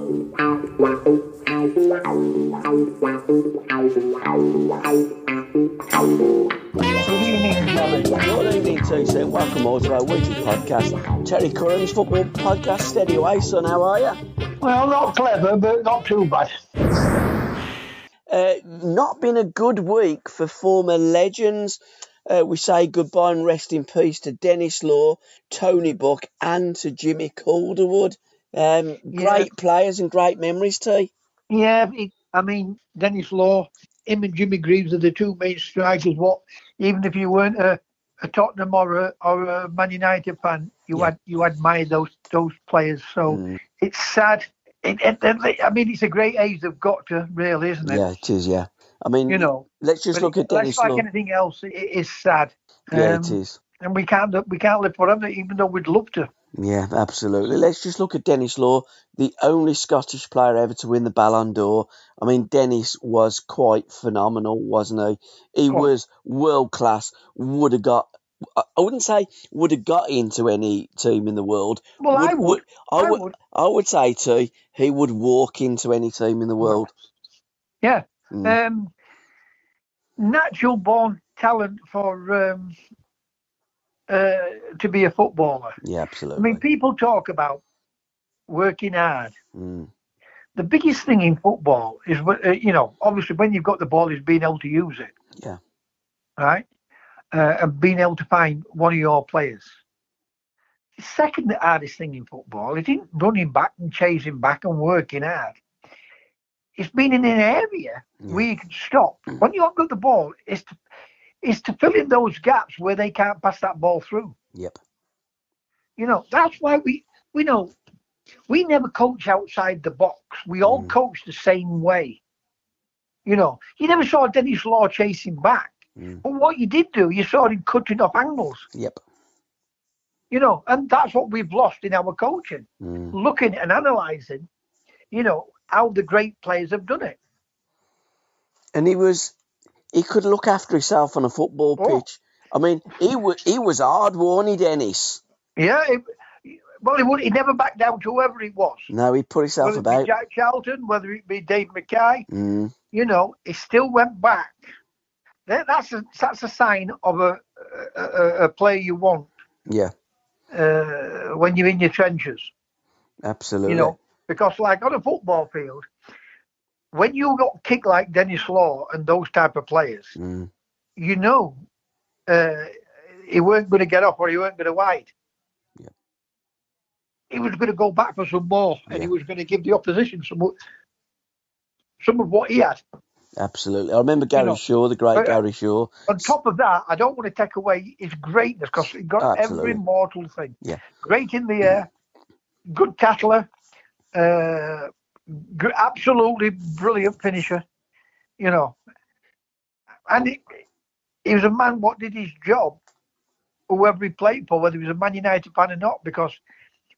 Good evening, TC. Welcome all to our weekly podcast, Terry Currans Football Podcast. Steady away, son. How are you? Well, not clever, but not too bad. Not been a good week for former legends. We say goodbye and rest in peace to Dennis Law, Tony Buck, and to Jimmy Calderwood. Great players and great memories, T. Yeah, Dennis Law, him and Jimmy Greaves are the two main strikers. Even if you weren't a Tottenham or a Man United fan, you admire those players. So it's sad. It's a great age they've got to, really, isn't it? Yeah, it is. Yeah, let's just look at Dennis Law. Like anything else, it is sad. Yeah, it is. And we can't live forever, even though we'd love to. Yeah, absolutely. Let's just look at Dennis Law, the only Scottish player ever to win the Ballon d'Or. I mean, Dennis was quite phenomenal, wasn't he? He was world class. I wouldn't say would have got into any team in the world. Well, I would. I would say too, he would walk into any team in the world. Yeah. Natural born talent for to be a footballer. Yeah, absolutely. People talk about working hard. The biggest thing in football is, obviously when you've got the ball, is being able to use it. Yeah. Right? And being able to find one of your players. The second hardest thing in football isn't running back and chasing back and working hard. It's being in an area where you can stop. When you haven't got the ball, it's to fill in those gaps where they can't pass that ball through. Yep. That's why we never coach outside the box. We all coach the same way. You never saw Dennis Law chasing back. But what you did do, you saw him cutting off angles. Yep. And that's what we've lost in our coaching. Looking and analysing, how the great players have done it. And he could look after himself on a football pitch. I mean, he was hard, wasn't he, Dennis? Yeah. He never backed down to whoever it was. No, he put himself whether about. It be Jack Charlton, whether it be Dave Mackay, he still went back. That's a sign of a player you want. Yeah. When you're in your trenches. Absolutely. Because like on a football field, when you got kicked like Dennis Law and those type of players, he weren't going to get up or he weren't going to wide. Yeah. He was going to go back for some more, and he was going to give the opposition some of what he had. Absolutely. I remember Gary Shaw, the great Gary Shaw. On top of that, I don't want to take away his greatness because he got every mortal thing. Yeah. Great in the air, good tackler, absolutely brilliant finisher, And he was a man what did his job, whoever he played for, whether he was a Man United fan or not, because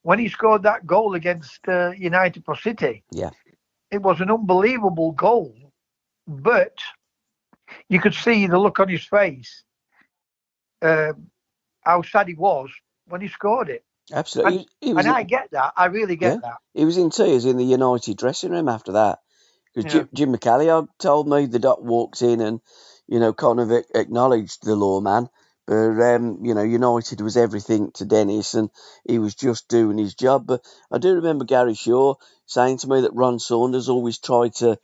when he scored that goal against United for City, it was an unbelievable goal. But you could see the look on his face, how sad he was when he scored it. Absolutely. I get that. I really get that. He was in tears in the United dressing room after that. Because Jim McCalliard told me the doc walked in and, kind of acknowledged the lawman. But, United was everything to Dennis and he was just doing his job. But I do remember Gary Shaw saying to me that Ron Saunders always tried to,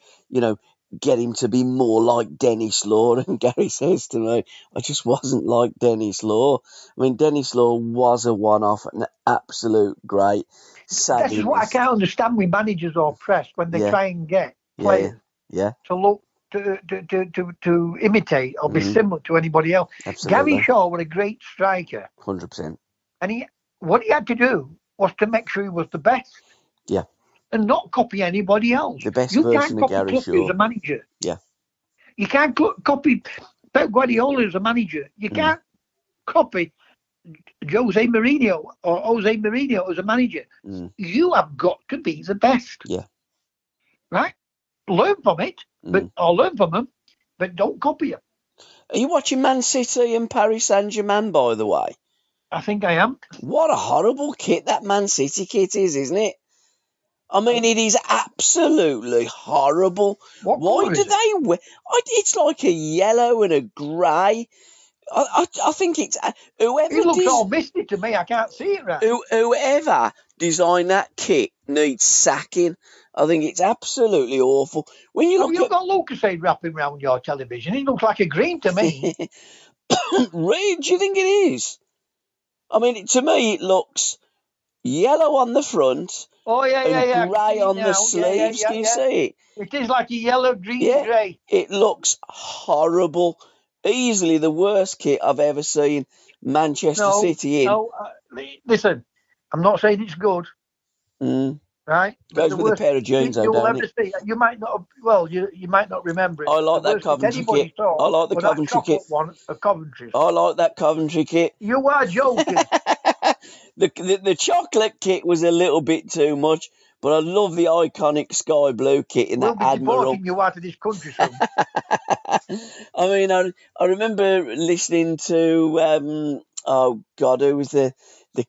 get him to be more like Dennis Law. And Gary says to me, I just wasn't like Dennis Law. I mean, Dennis Law was a one-off, an absolute great. This is what I can't understand with managers or press when they try and get players to look to imitate or be similar to anybody else. Absolutely. Gary Shaw was a great striker. 100%. And what he had to do was to make sure he was the best. Yeah. And not copy anybody else. The best version of Gary Shaw. As a manager. Yeah. You can't copy Pep Guardiola as a manager. You can't copy Jose Mourinho as a manager. You have got to be the best. Yeah. Right? Learn from it, or learn from them, but don't copy them. Are you watching Man City and Paris Saint-Germain, by the way? I think I am. What a horrible kit that Man City kit is, isn't it? I mean, it is absolutely horrible. What Why colour do is it? they wear? It's like a yellow and a grey. I think it's It looks all misty to me. I can't see it right. whoever designed that kit needs sacking. I think it's absolutely awful. When you Have look you at got Lucasade wrapping around your television? It looks like a green to me. Really, do you think it is? I mean, to me, it looks yellow on the front Oh, yeah. and I can grey see it on the now. sleeves. Can you see it? It is like a yellow, greeny, Yeah, grey. it looks horrible. Easily the worst kit I've ever seen Manchester City in. No, listen, I'm not saying it's good, right? But Goes the with a worst pair of jeans, though, you'll don't ever it? see, you might not, well, you might not remember it. I The like that worst kit Coventry anybody kit. saw I like the was that Coventry chocolate kit. one at Coventry's. I like that Coventry kit. You are joking. The chocolate kit was a little bit too much, but I love the iconic sky blue kit in We'll that be Admiral. deporting you out of this country soon. I mean, I remember listening to oh God, who was the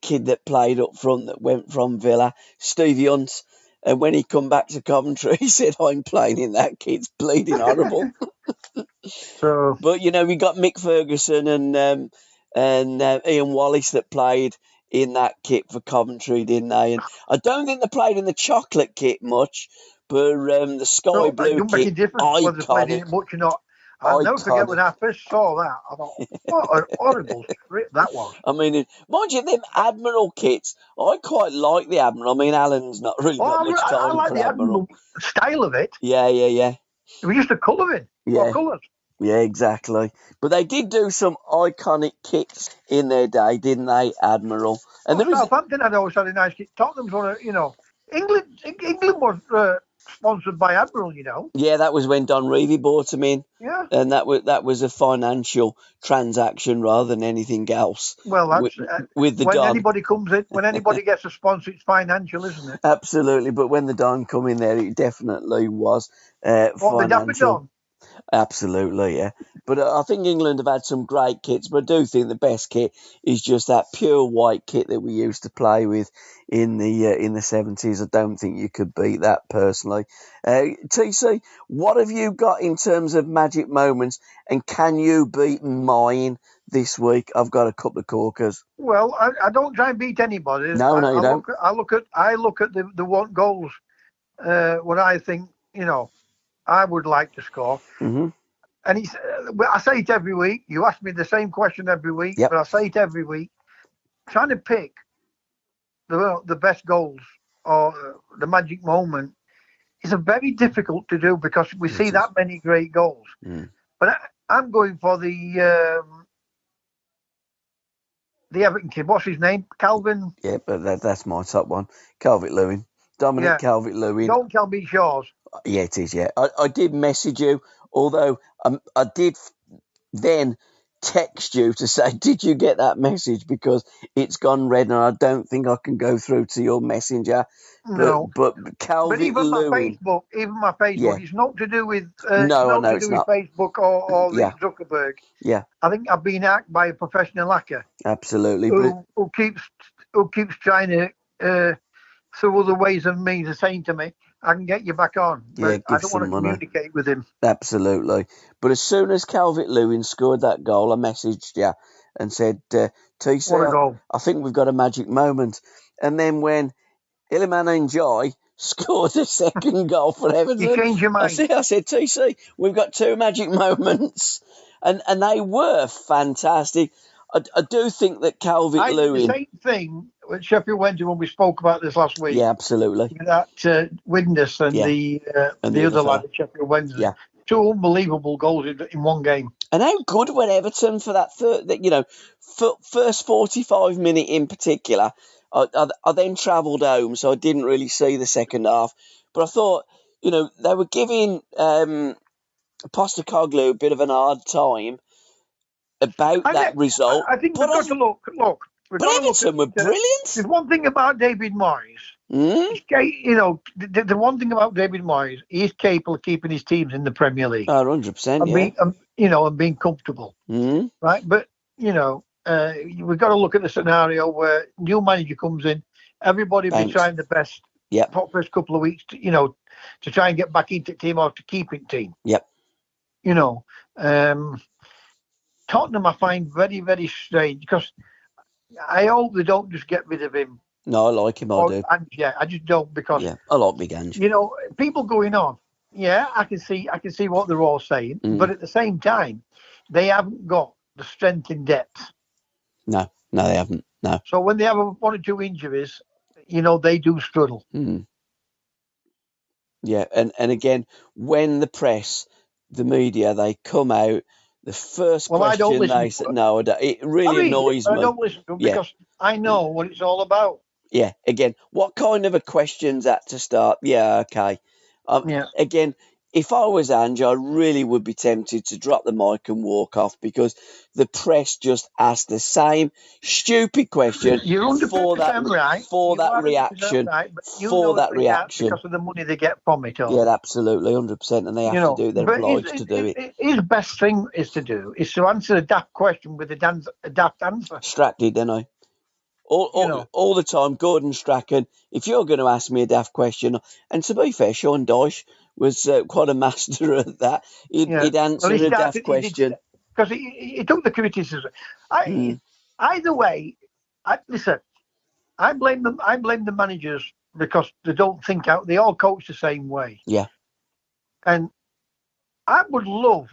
kid that played up front that went from Villa, Stevie Hunt, and when he come back to Coventry, he said, "I'm playing in that kit. It's bleeding horrible." So, But we got Mick Ferguson and Ian Wallace that played in that kit for Coventry, didn't they? And I don't think they played in the chocolate kit much, but the sky blue it don't make kit, any difference whether they played in iconic. it much or not. I'll never forget when Iconic. I first saw that. I thought, what an horrible strip that was. I mean, mind you, them Admiral kits, I quite like the Admiral. I mean, Alan's not really got much I time like for the Admiral. Admiral style of it. Yeah. It was just a colouring. Yeah. What colours? Yeah, exactly. But they did do some iconic kits in their day, didn't they, Admiral? And Southampton had always had a nice kit. Tottenham's one of, England was sponsored by Admiral, Yeah, that was when Don Revie bought them in. Yeah. And that was a financial transaction rather than anything else. Well, that's with the when Don. anybody comes in, when anybody gets a sponsor, it's financial, isn't it? Absolutely, but when the Don come in there, it definitely was What, the Dapper financial. Don? Absolutely, yeah. But I think England have had some great kits, but I do think the best kit is just that pure white kit that we used to play with in the 70s. I don't think you could beat that personally. TC, what have you got in terms of magic moments, and can you beat mine this week? I've got a couple of corkers. Well, I don't try and beat anybody. No, you don't. I look at the one goals. What I think, I would like to score. Mm-hmm. And I say it every week. You ask me the same question every week, Yep. but I say it every week. Trying to pick the best goals or the magic moment is a very difficult to do because we see that many great goals. Mm. But I'm going for the Everton kid. What's his name? Calvin? Yeah, but that's my top one. Calvert-Lewin. Dominic Calvert-Lewin. Don't tell me Shaw's. Yeah, it is, yeah. I did message you, although I did then text you to say, did you get that message? Because it's gone red and I don't think I can go through to your messenger. No. But Calvert-Lewin. Even my Facebook, it's not to do with Facebook or Zuckerberg. Yeah. I think I've been hacked by a professional hacker. Absolutely. Who keeps trying to through other ways and means of saying to me, I can get you back on. But I don't want to communicate with him. Absolutely. But as soon as Calvert-Lewin scored that goal, I messaged you and said, TC, what a goal. I think we've got a magic moment. And then when Iliman Ndiaye scored a second goal for Everton, you changed your mind. I said, TC, we've got two magic moments. And they were fantastic. I do think that Calvert-Lewin... I did the same thing with Sheffield Wednesday when we spoke about this last week. Yeah, absolutely. With that Witness and the other lad at Sheffield Wednesday. Yeah. Two unbelievable goals in one game. And how good were Everton for that first 45 minute in particular? I then travelled home, so I didn't really see the second half. But I thought, they were giving Postecoglou a bit of an hard time about that result. I think we've got to look. But Everton were brilliant. There's one thing about David Moyes. The one thing about David Moyes, he's capable of keeping his teams in the Premier League. 100%, yeah. And being comfortable. Right? But, we've got to look at the scenario where new manager comes in, everybody be trying the best Yep. For the first couple of weeks, to try and get back into the team or to keep in team. Yep. Tottenham I find very, very strange because I hope they don't just get rid of him. No, I like him. I do. I just don't because I like Big Ange. People going on. Yeah, I can see what they're all saying, but at the same time, they haven't got the strength in depth. No, they haven't. No. So when they have one or two injuries, they do struggle. Yeah, and again, when the press, the media, they come out, the first question I don't listen they said, no, it really annoys me. I don't listen to them because I know what it's all about. Yeah, again, what kind of a question's that to start? Yeah, okay. Again, if I was Ange, I really would be tempted to drop the mic and walk off because the press just asked the same stupid question. You're 100% right. For that reaction. Right, but for that reaction. Because of the money they get from it all. Yeah, absolutely, 100%. And they have to do it. They're obliged to do it. His best thing is to answer a daft question with a daft answer. Stracted, don't I? All the time, Gordon Strachan, if you're going to ask me a daft question, and to be fair, Sean Dyche was quite a master at that. He'd answer a daft question. Because he took the criticism. Either way, listen, I blame them. I blame the managers because they don't think out. They all coach the same way. Yeah. And I would love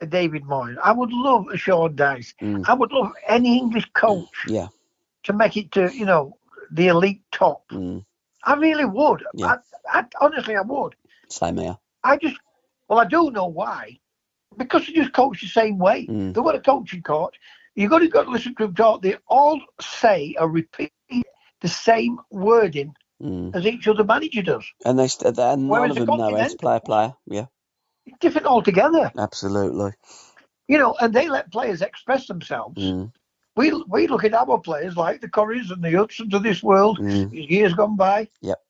a David Moyes. I would love a Sean Dyche. I would love any English coach. Yeah. To make it to the elite top. I really would. Yeah. Honestly, I would. Same here. I do know why. Because they just coach the same way. They've got a coaching coach. You've got to listen to them talk. They all say or repeat the same wording as each other manager does. And none of them know how to play a player. Yeah. Different altogether. Absolutely. And they let players express themselves. We look at our players like the Currans and the Hudsons of this world, years gone by. Yep.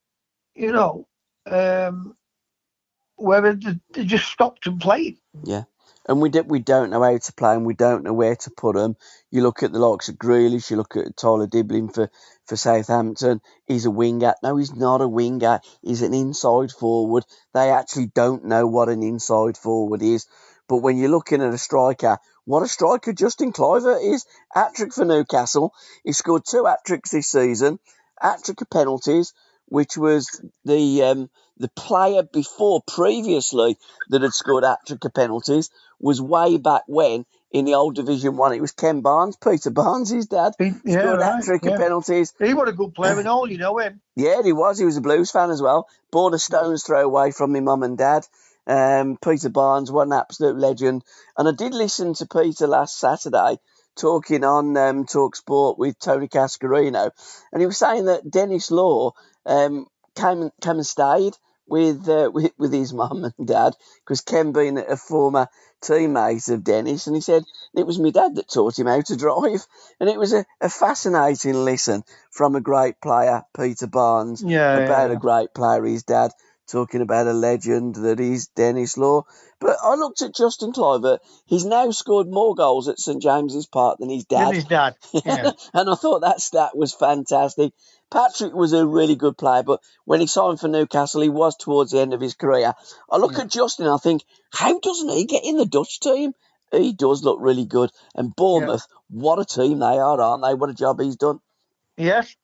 Where they just stopped and played. Yeah. And we don't know how to play and we don't know where to put them. You look at the likes of Grealish, you look at Tyler Diblin for Southampton. He's a winger. No, he's not a winger. He's an inside forward. They actually don't know what an inside forward is. But when you're looking at a striker, what a striker Justin Kluivert is. Hat-trick for Newcastle. He scored 2 hat-tricks this season. Hat-trick of penalties, which was the player previously that had scored hat-trick of penalties was way back when in the old Division 1. It was Ken Barnes, Peter Barnes, his dad. Scored hat-trick of penalties. He was a good player and all, you know him. Yeah, he was. He was a Blues fan as well. Born a stone's throw away from my mum and dad. Peter Barnes, what an absolute legend. And I did listen to Peter last Saturday talking on Talk Sport with Tony Cascarino, and he was saying that Dennis Law came and stayed with his mum and dad because Ken being a former teammate of Dennis, and he said it was my dad that taught him how to drive, and it was a fascinating listen from a great player, Peter Barnes, about a great player, his dad, talking about a legend that is Dennis Law. But I looked at Justin Kluivert. He's now scored more goals at St James's Park than his dad. Yeah. And I thought that stat was fantastic. Patrick was a really good player, but when he signed for Newcastle, he was towards the end of his career. I look at Justin and I think, how doesn't he get in the Dutch team? He does look really good. And Bournemouth, what a team they are, aren't they? What a job he's done. Yes.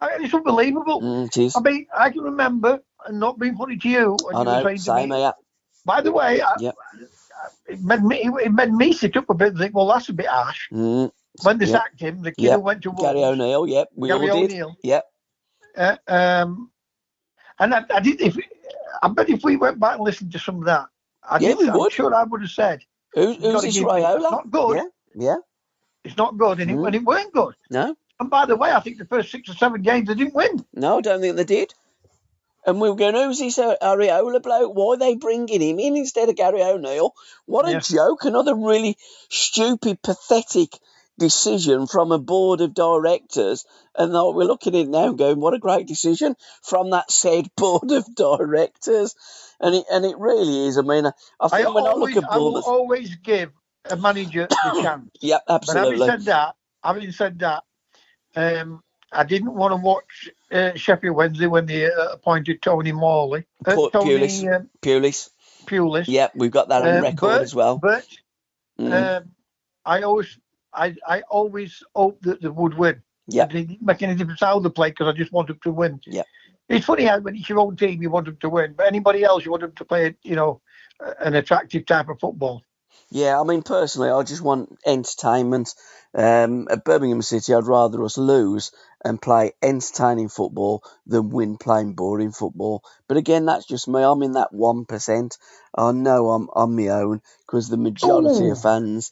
It's unbelievable. It is. I mean, I can remember, and not being funny to you, when you were saying same to me, here. by the way, it made me sit up a bit and think, well, that's a bit harsh. When they sacked him, the kid who went to Wolves. Gary O'Neill, we all did. O'Neill. Yep. And I did. I bet if we went back and listened to some of that, I'm sure I would have said, Who's this Raiola? It's not good. Yeah. It's not good, and it weren't good. No. And by the way, I think the first 6 or 7 games they didn't win. No, I don't think they did. And we were going, who's this Raiola bloke? Why are they bringing him in instead of Gary O'Neill? What a joke. Another really stupid, pathetic decision from a board of directors. And we're looking at it now going, what a great decision from that said board of directors. And it really is. I mean, I think when I look at Bournemouth, I will always give a manager the chance. Yeah, absolutely. But having said that, I didn't want to watch Sheffield Wednesday when they appointed Tony Morley. Pulis. Pulis. Yep, we've got that on record as well. But I always hoped that they would win. Yeah. It didn't make any difference how they played because I just wanted to win. Yeah. It's funny how when it's your own team you want them to win, but anybody else you want them to play, an attractive type of football. Yeah, I mean, personally, I just want entertainment. At Birmingham City, I'd rather us lose and play entertaining football than win playing boring football. But again, that's just me. I'm in that 1%. I know I'm on my own because the majority of fans.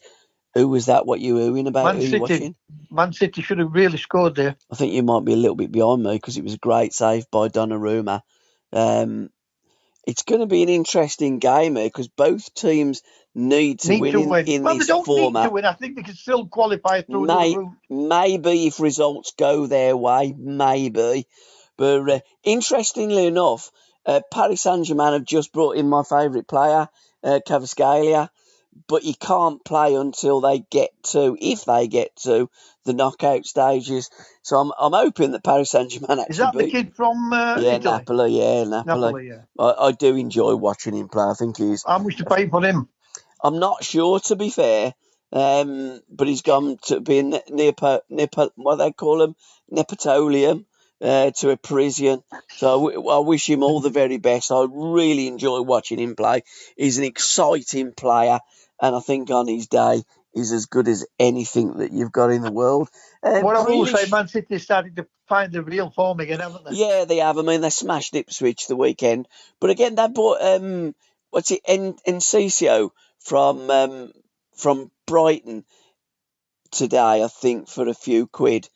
Who was that? What you oohing about? Who you watching? Man City should have really scored there. I think you might be a little bit behind me because it was a great save by Donnarumma. It's going to be an interesting game here because both teams need to win in this format. They don't need to win. I think they can still qualify through the route. Maybe if results go their way, maybe. But interestingly enough, Paris Saint-Germain have just brought in my favourite player, Kvaratskhelia. But you can't play until if they get to the knockout stages. So I'm hoping that Paris Saint-Germain actually. Is that the kid from Italy? Napoli. Yeah, Napoli. Yeah. I do enjoy watching him play. I think he's. How much to pay for him? I'm not sure, to be fair. But he's gone to be what they call him, Nepotism, to a Parisian. So I wish him all the very best. I really enjoy watching him play. He's an exciting player. And I think on his day, he's as good as anything that you've got in the world. What I will say, Man City started to find the real form again, haven't they? Yeah, they have. I mean, they smashed Ipswich the weekend. But again, they bought, Enciso from Brighton today, I think, for a few quid.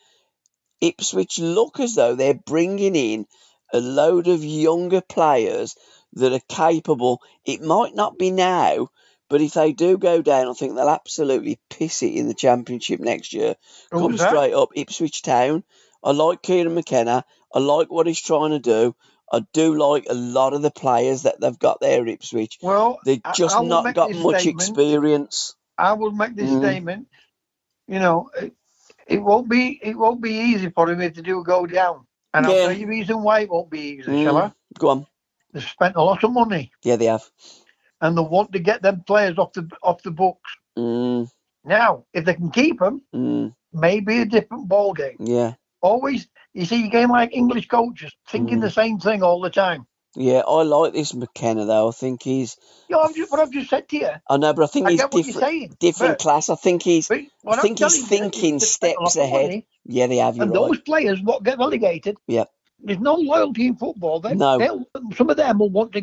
Ipswich look as though they're bringing in a load of younger players that are capable. It might not be now, but if they do go down, I think they'll absolutely piss it in the Championship next year. Come straight up, Ipswich Town. I like Kieran McKenna. I like what he's trying to do. I do like a lot of the players that they've got there at Ipswich. Well, they've just not got much experience. I will make this statement. It won't be easy for him to go down. And I'll tell you the reason why it won't be easy, shall I? Go on. They've spent a lot of money. Yeah, they have. And they want to get them players off the books. Now, if they can keep them, maybe a different ball game. Yeah. Always, you see, you're getting like English coaches thinking the same thing all the time. Yeah, I like this McKenna though. I think he's. What I've just said to you. I know, but I think he's different class. I think he's. I think he's thinking steps ahead. Yeah, they have. And those players what get relegated. Yeah. There's no loyalty in football. Some of them will want to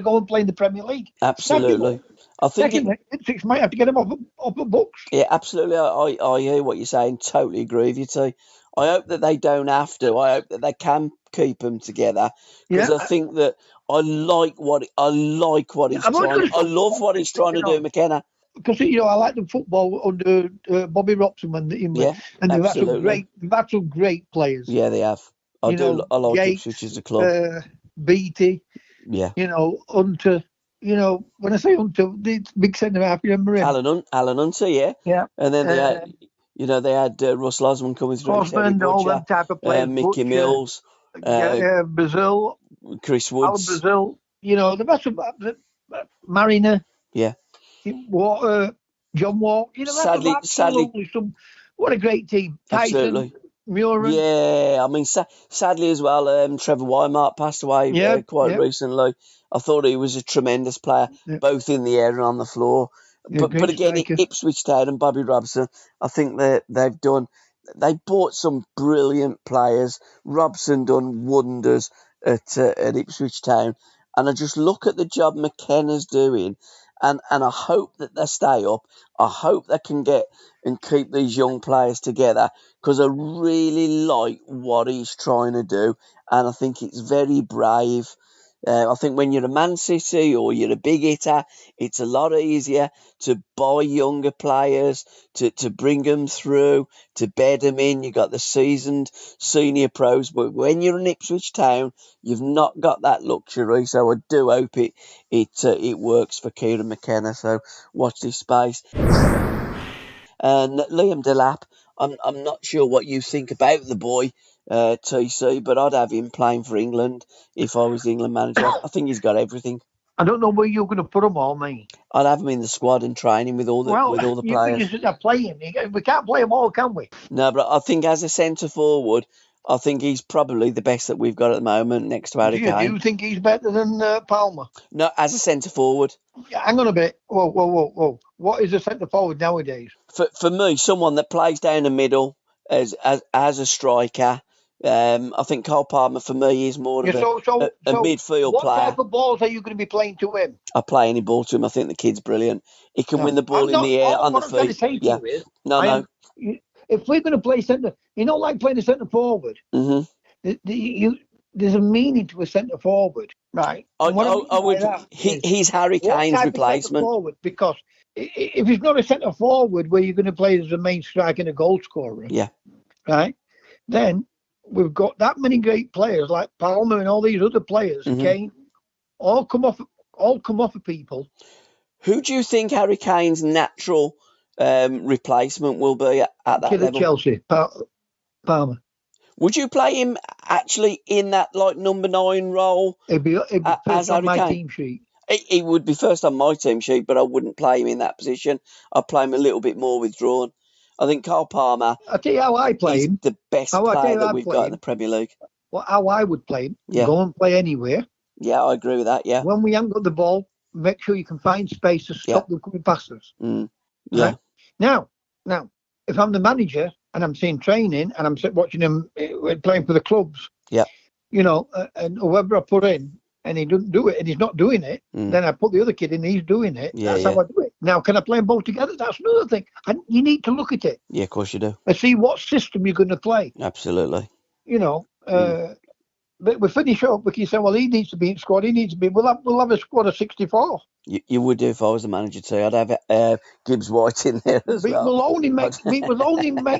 go and play in the Premier League. Absolutely. I think Ipswich might have to get them off the books. Yeah, absolutely. I hear what you're saying. Totally agree with you too. I hope that they don't have to. I hope that they can keep them together because I think that I like what he's trying. I love what he's trying to do, McKenna. Because I like the football under Bobby Robson and absolutely. They've had some great players. Yeah, they have. I like Ipswich as a club. Beattie. Yeah. Hunter. When I say Hunter, the big centre half, you remember him? Alan Hunter, yeah. Yeah. And then they had Russell Osman coming through. Osmond, all them type of players. Mickey Mills. Brazil. Chris Woods. Brazil. The best of Mariner. Yeah. John Walk. Sadly. What a great team. Tyson. Absolutely. Muren. Yeah, I mean, sadly as well, Trevor Wymark passed away quite recently. I thought he was a tremendous player, both in the air and on the floor. But again, Ipswich Town and Bobby Robson, I think they bought some brilliant players. Robson done wonders at Ipswich Town. And I just look at the job McKenna's doing, and I hope that they stay up. I hope they can get and keep these young players together because I really like what he's trying to do. And I think it's very brave. I think when you're a Man City or you're a big hitter, it's a lot easier to buy younger players, to bring them through, to bed them in. You've got the seasoned senior pros. But when you're in Ipswich Town, you've not got that luxury. So I do hope it works for Kieran McKenna. So watch this space. And Liam Delap, I'm not sure what you think about the boy, TC, but I'd have him playing for England if I was the England manager. I think he's got everything. I don't know where you're going to put them all, mate. I'd have him in the squad and training with all the players. You just play him. We can't play them all, can we? No, but I think as a centre forward, I think he's probably the best that we've got at the moment next to Harry Kane. Do you think he's better than Palmer? No, as a centre forward. Hang on a bit. Whoa. What is a centre forward nowadays? For me, someone that plays down the middle as a striker. I think Cole Palmer for me is more of a midfield what player. What type of balls are you going to be playing to him? I play any ball to him. I think the kid's brilliant. He can win the ball in the air, on the feet. What I'm trying to say to you is, no. If we're going to play centre, like playing a centre forward. Mm-hmm. There's a meaning to a centre forward, right? He's Harry Kane's replacement. Forward, because if he's not a centre forward where you're going to play as a main striker and a goal scorer, right? Then we've got that many great players like Palmer and all these other players. Kane, all come off of people. Who do you think Harry Kane's natural replacement will be at that level? Chelsea, Palmer. Would you play him actually in that number 9 role? It'd be first on my team sheet. He would be first on my team sheet, but I wouldn't play him in that position. I'd play him a little bit more withdrawn. I think Cole Palmer. I'll tell you how I play him. The best player that we've got in the Premier League. Well, how I would play him. Go and play anywhere. Yeah, I agree with that. Yeah. When we haven't got the ball, make sure you can find space to stop them coming past us. Yeah. Right? Now, if I'm the manager and I'm seeing training and I'm watching him playing for the clubs, and whoever I put in and he doesn't do it and he's not doing it, then I put the other kid in and he's doing it. That's how I do it. Now, can I play them both together? That's another thing. And you need to look at it. Yeah, of course you do. And see what system you're going to play. Absolutely. But we finish up, we can say, well, he needs to be in squad. He needs to be. We'll have a squad of 64. You would do if I was the manager too. I'd have Gibbs White in there as well. We'll only make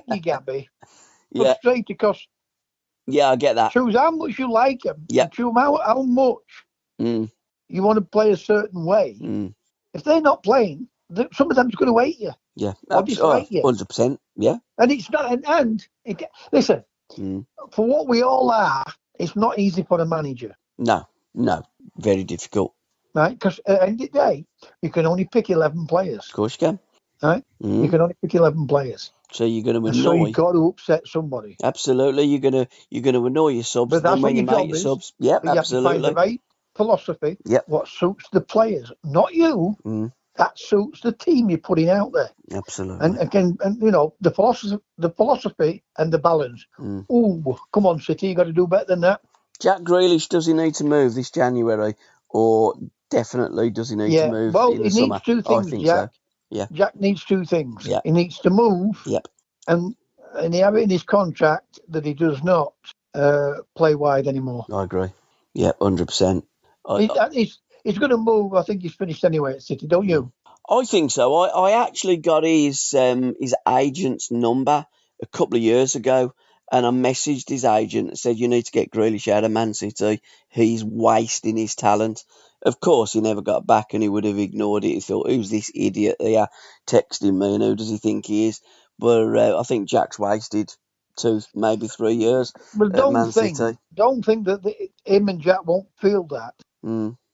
you, Gabby, frustrated because. Yeah, I get that. Choose how much you like him. Yeah. Choose how much you want to play a certain way. If they're not playing, some of them's going to hate you. Yeah, or dislike you. 100%. Yeah. And it's not. Listen, for what we all are, it's not easy for a manager. No, very difficult. Right, because at the end of the day, you can only pick 11 players. Of course you can. Right, you can only pick 11 players. So you're going to annoy. So you've got to upset somebody. Absolutely, you're going to annoy your subs. But that's when you make your subs. Yep, you absolutely. have to find the right philosophy. Yep. What suits the players, not you. That suits the team you're putting out there. Absolutely. And again, the philosophy and the balance. Oh, come on, City, you got to do better than that. Jack Grealish, does he need to move this January, or definitely does he need to move in the summer? He needs 2 things, I think Jack. So. Yeah. Jack needs 2 things. Yeah. He needs to move. Yep. And he have it in his contract that he does not play wide anymore. I agree. Yeah, 100%. He's going to move. I think he's finished anyway at City, don't you? I think so. I actually got his agent's number a couple of years ago, and I messaged his agent and said, you need to get Grealish out of Man City. He's wasting his talent. Of course, he never got back and he would have ignored it. He thought, who's this idiot here texting me and who does he think he is? But I think Jack's wasted 2, maybe 3 years at Man City. Don't think that him and Jack won't feel that.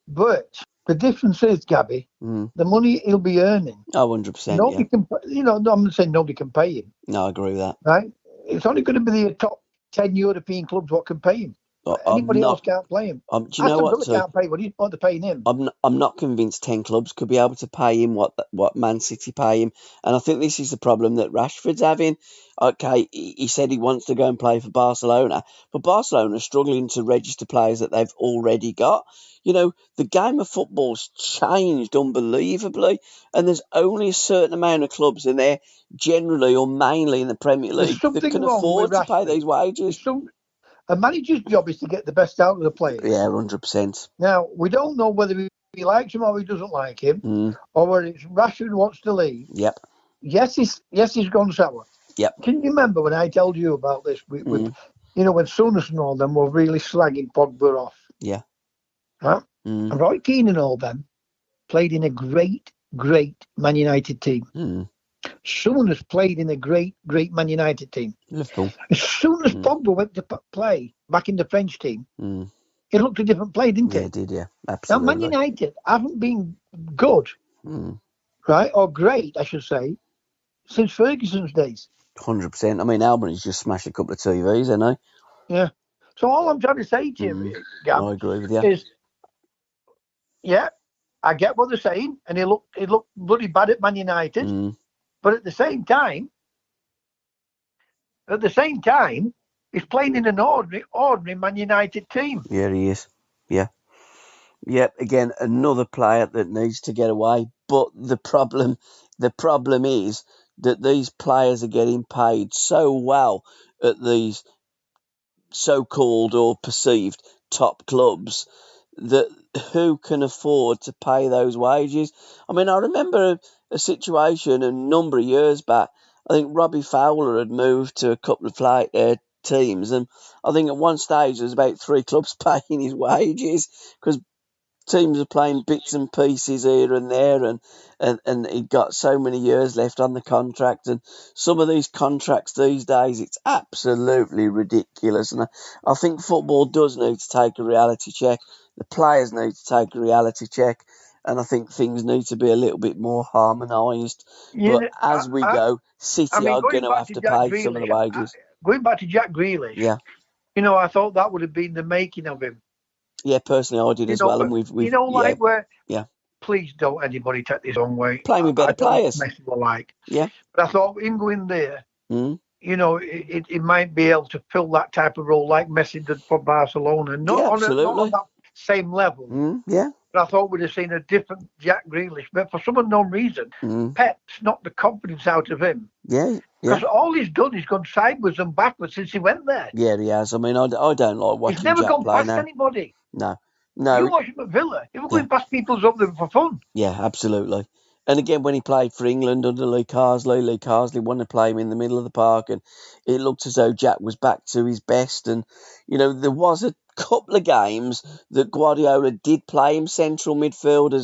But the difference is, Gabby, the money he'll be earning. Oh, 100%. Nobody can, I'm not saying nobody can pay him. No, I agree with that. Right? It's only going to be the top 10 European clubs what can pay him. Anybody else can't play him. Do you know what? Can't pay what they're paying him. I'm not convinced 10 clubs could be able to pay him what Man City pay him, and I think this is the problem that Rashford's having. Okay, he said he wants to go and play for Barcelona, but Barcelona are struggling to register players that they've already got. The game of football's changed unbelievably, and there's only a certain amount of clubs, and they're generally or mainly in the Premier League that can afford to pay these wages. A manager's job is to get the best out of the players. Yeah, 100%. Now, we don't know whether he likes him or he doesn't like him, or whether it's Rashford wants to leave. Yep. Yes, he's gone sour. Yep. Can you remember when I told you about this? With when Souness and all them were really slagging Pogba off. Yeah. Huh? And Roy Keane and all them played in a great, great Man United team. Someone has played in a great Man United team. Liverpool. As soon as Pogba went to play back in the French team, it looked a different play, didn't it? Yeah, it did, yeah. Absolutely. Now, Man United haven't been good, right, or great, I should say, since Ferguson's days. 100%. I mean, Albany's just smashed a couple of TVs, isn't he? Yeah. So all I'm trying to say to you, Gab, I agree with you. is, yeah, I get what they're saying, and he looked bloody bad at Man United, but at the same time, he's playing in an ordinary Man United team. Yeah, he is. Yeah. Yep, again, another player that needs to get away. But the problem is that these players are getting paid so well at these so-called or perceived top clubs that who can afford to pay those wages? I mean, I remember a situation a number of years back. I think Robbie Fowler had moved to a couple of teams, and I think at one stage there was about 3 clubs paying his wages because teams are playing bits and pieces here and there, and he got so many years left on the contract. And some of these contracts these days, it's absolutely ridiculous. And I think football does need to take a reality check. The players need to take a reality check. And I think things need to be a little bit more harmonised. But as we go, City are going to have to pay some of the wages. Going back to Jack Grealish, yeah, I thought that would have been the making of him. Yeah, personally, I did as well, and we've where. Yeah. Please don't anybody take this wrong way. Play with better players. Yeah. But I thought him going there, it might be able to fill that type of role like Messi did for Barcelona. Not on that same level. Yeah. But I thought we'd have seen a different Jack Grealish. But for some unknown reason, Pep's knocked the confidence out of him. Yeah. Because all he's done is gone sideways and backwards since he went there. Yeah, he has. I mean, I don't like watching Jack play now. He's never gone past anybody. No. You watch him at Villa. He was going past people's up there for fun. Yeah, absolutely. And again, when he played for England under Lee Carsley wanted to play him in the middle of the park, and it looked as though Jack was back to his best. And, there was a couple of games that Guardiola did play him central midfield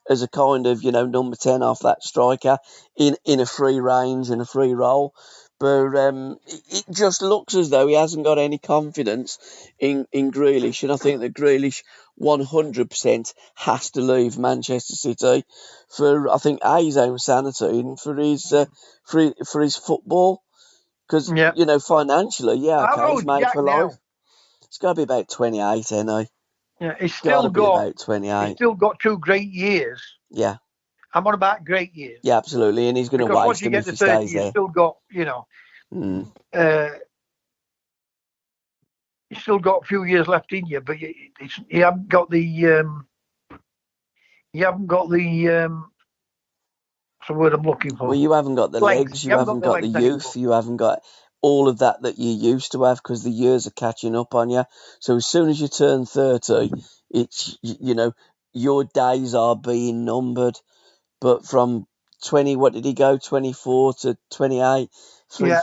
as a kind of, number 10 off that striker in a free range and a free role. But it just looks as though he hasn't got any confidence in Grealish. And I think that Grealish 100% has to leave Manchester City for, I think, his own sanity and for his football. Because, financially, he's made for life. It's got to be about 28, ain't he? Yeah, he's still got about 28. He's still got 2 great years. Yeah. I'm on about great years. Yeah, absolutely, and he's going to waste them if he stays there. You've still got, you've still got a few years left in you, but you haven't got the what's the word I'm looking for? Well, you haven't got the legs, you haven't got the youth, you haven't got all of that you used to have because the years are catching up on you. So as soon as you turn 30, it's, your days are being numbered. But from 20, what did he go, 24 to 28,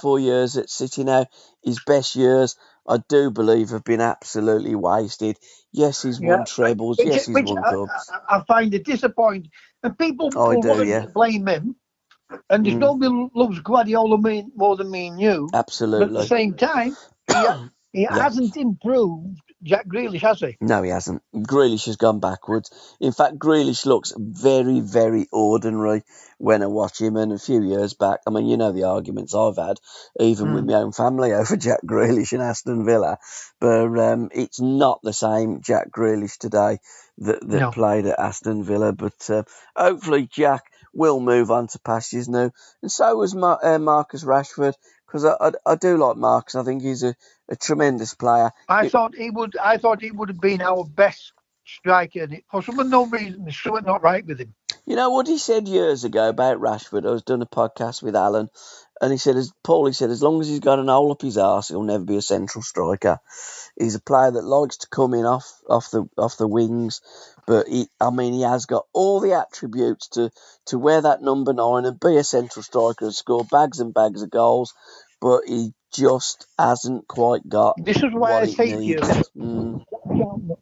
4 years at City now, his best years, I do believe, have been absolutely wasted. Yes, he's won trebles. Yes, he's won cups. I find it disappointing. And people want to blame him. And there's nobody loves Guardiola more than me and you. Absolutely. But at the same time, he hasn't improved Jack Grealish, has he? No, he hasn't. Grealish has gone backwards. In fact, Grealish looks very, very ordinary when I watch him. And a few years back, I mean, the arguments I've had, even with my own family over Jack Grealish and Aston Villa. But it's not the same Jack Grealish today that played at Aston Villa. But hopefully Jack will move on to pastures new. And so was Marcus Rashford. Because I do like Marcus. I think he's a tremendous player. I thought he would have been our best striker. And for some unknown reason, there's something not right with him. You know what he said years ago about Rashford? I was doing a podcast with Alan, and he said, as long as he's got an hole up his arse, he'll never be a central striker. He's a player that likes to come in off the wings, but he has got all the attributes to wear that number 9 and be a central striker and score bags and bags of goals, but he just hasn't quite got. This is why I say to you, John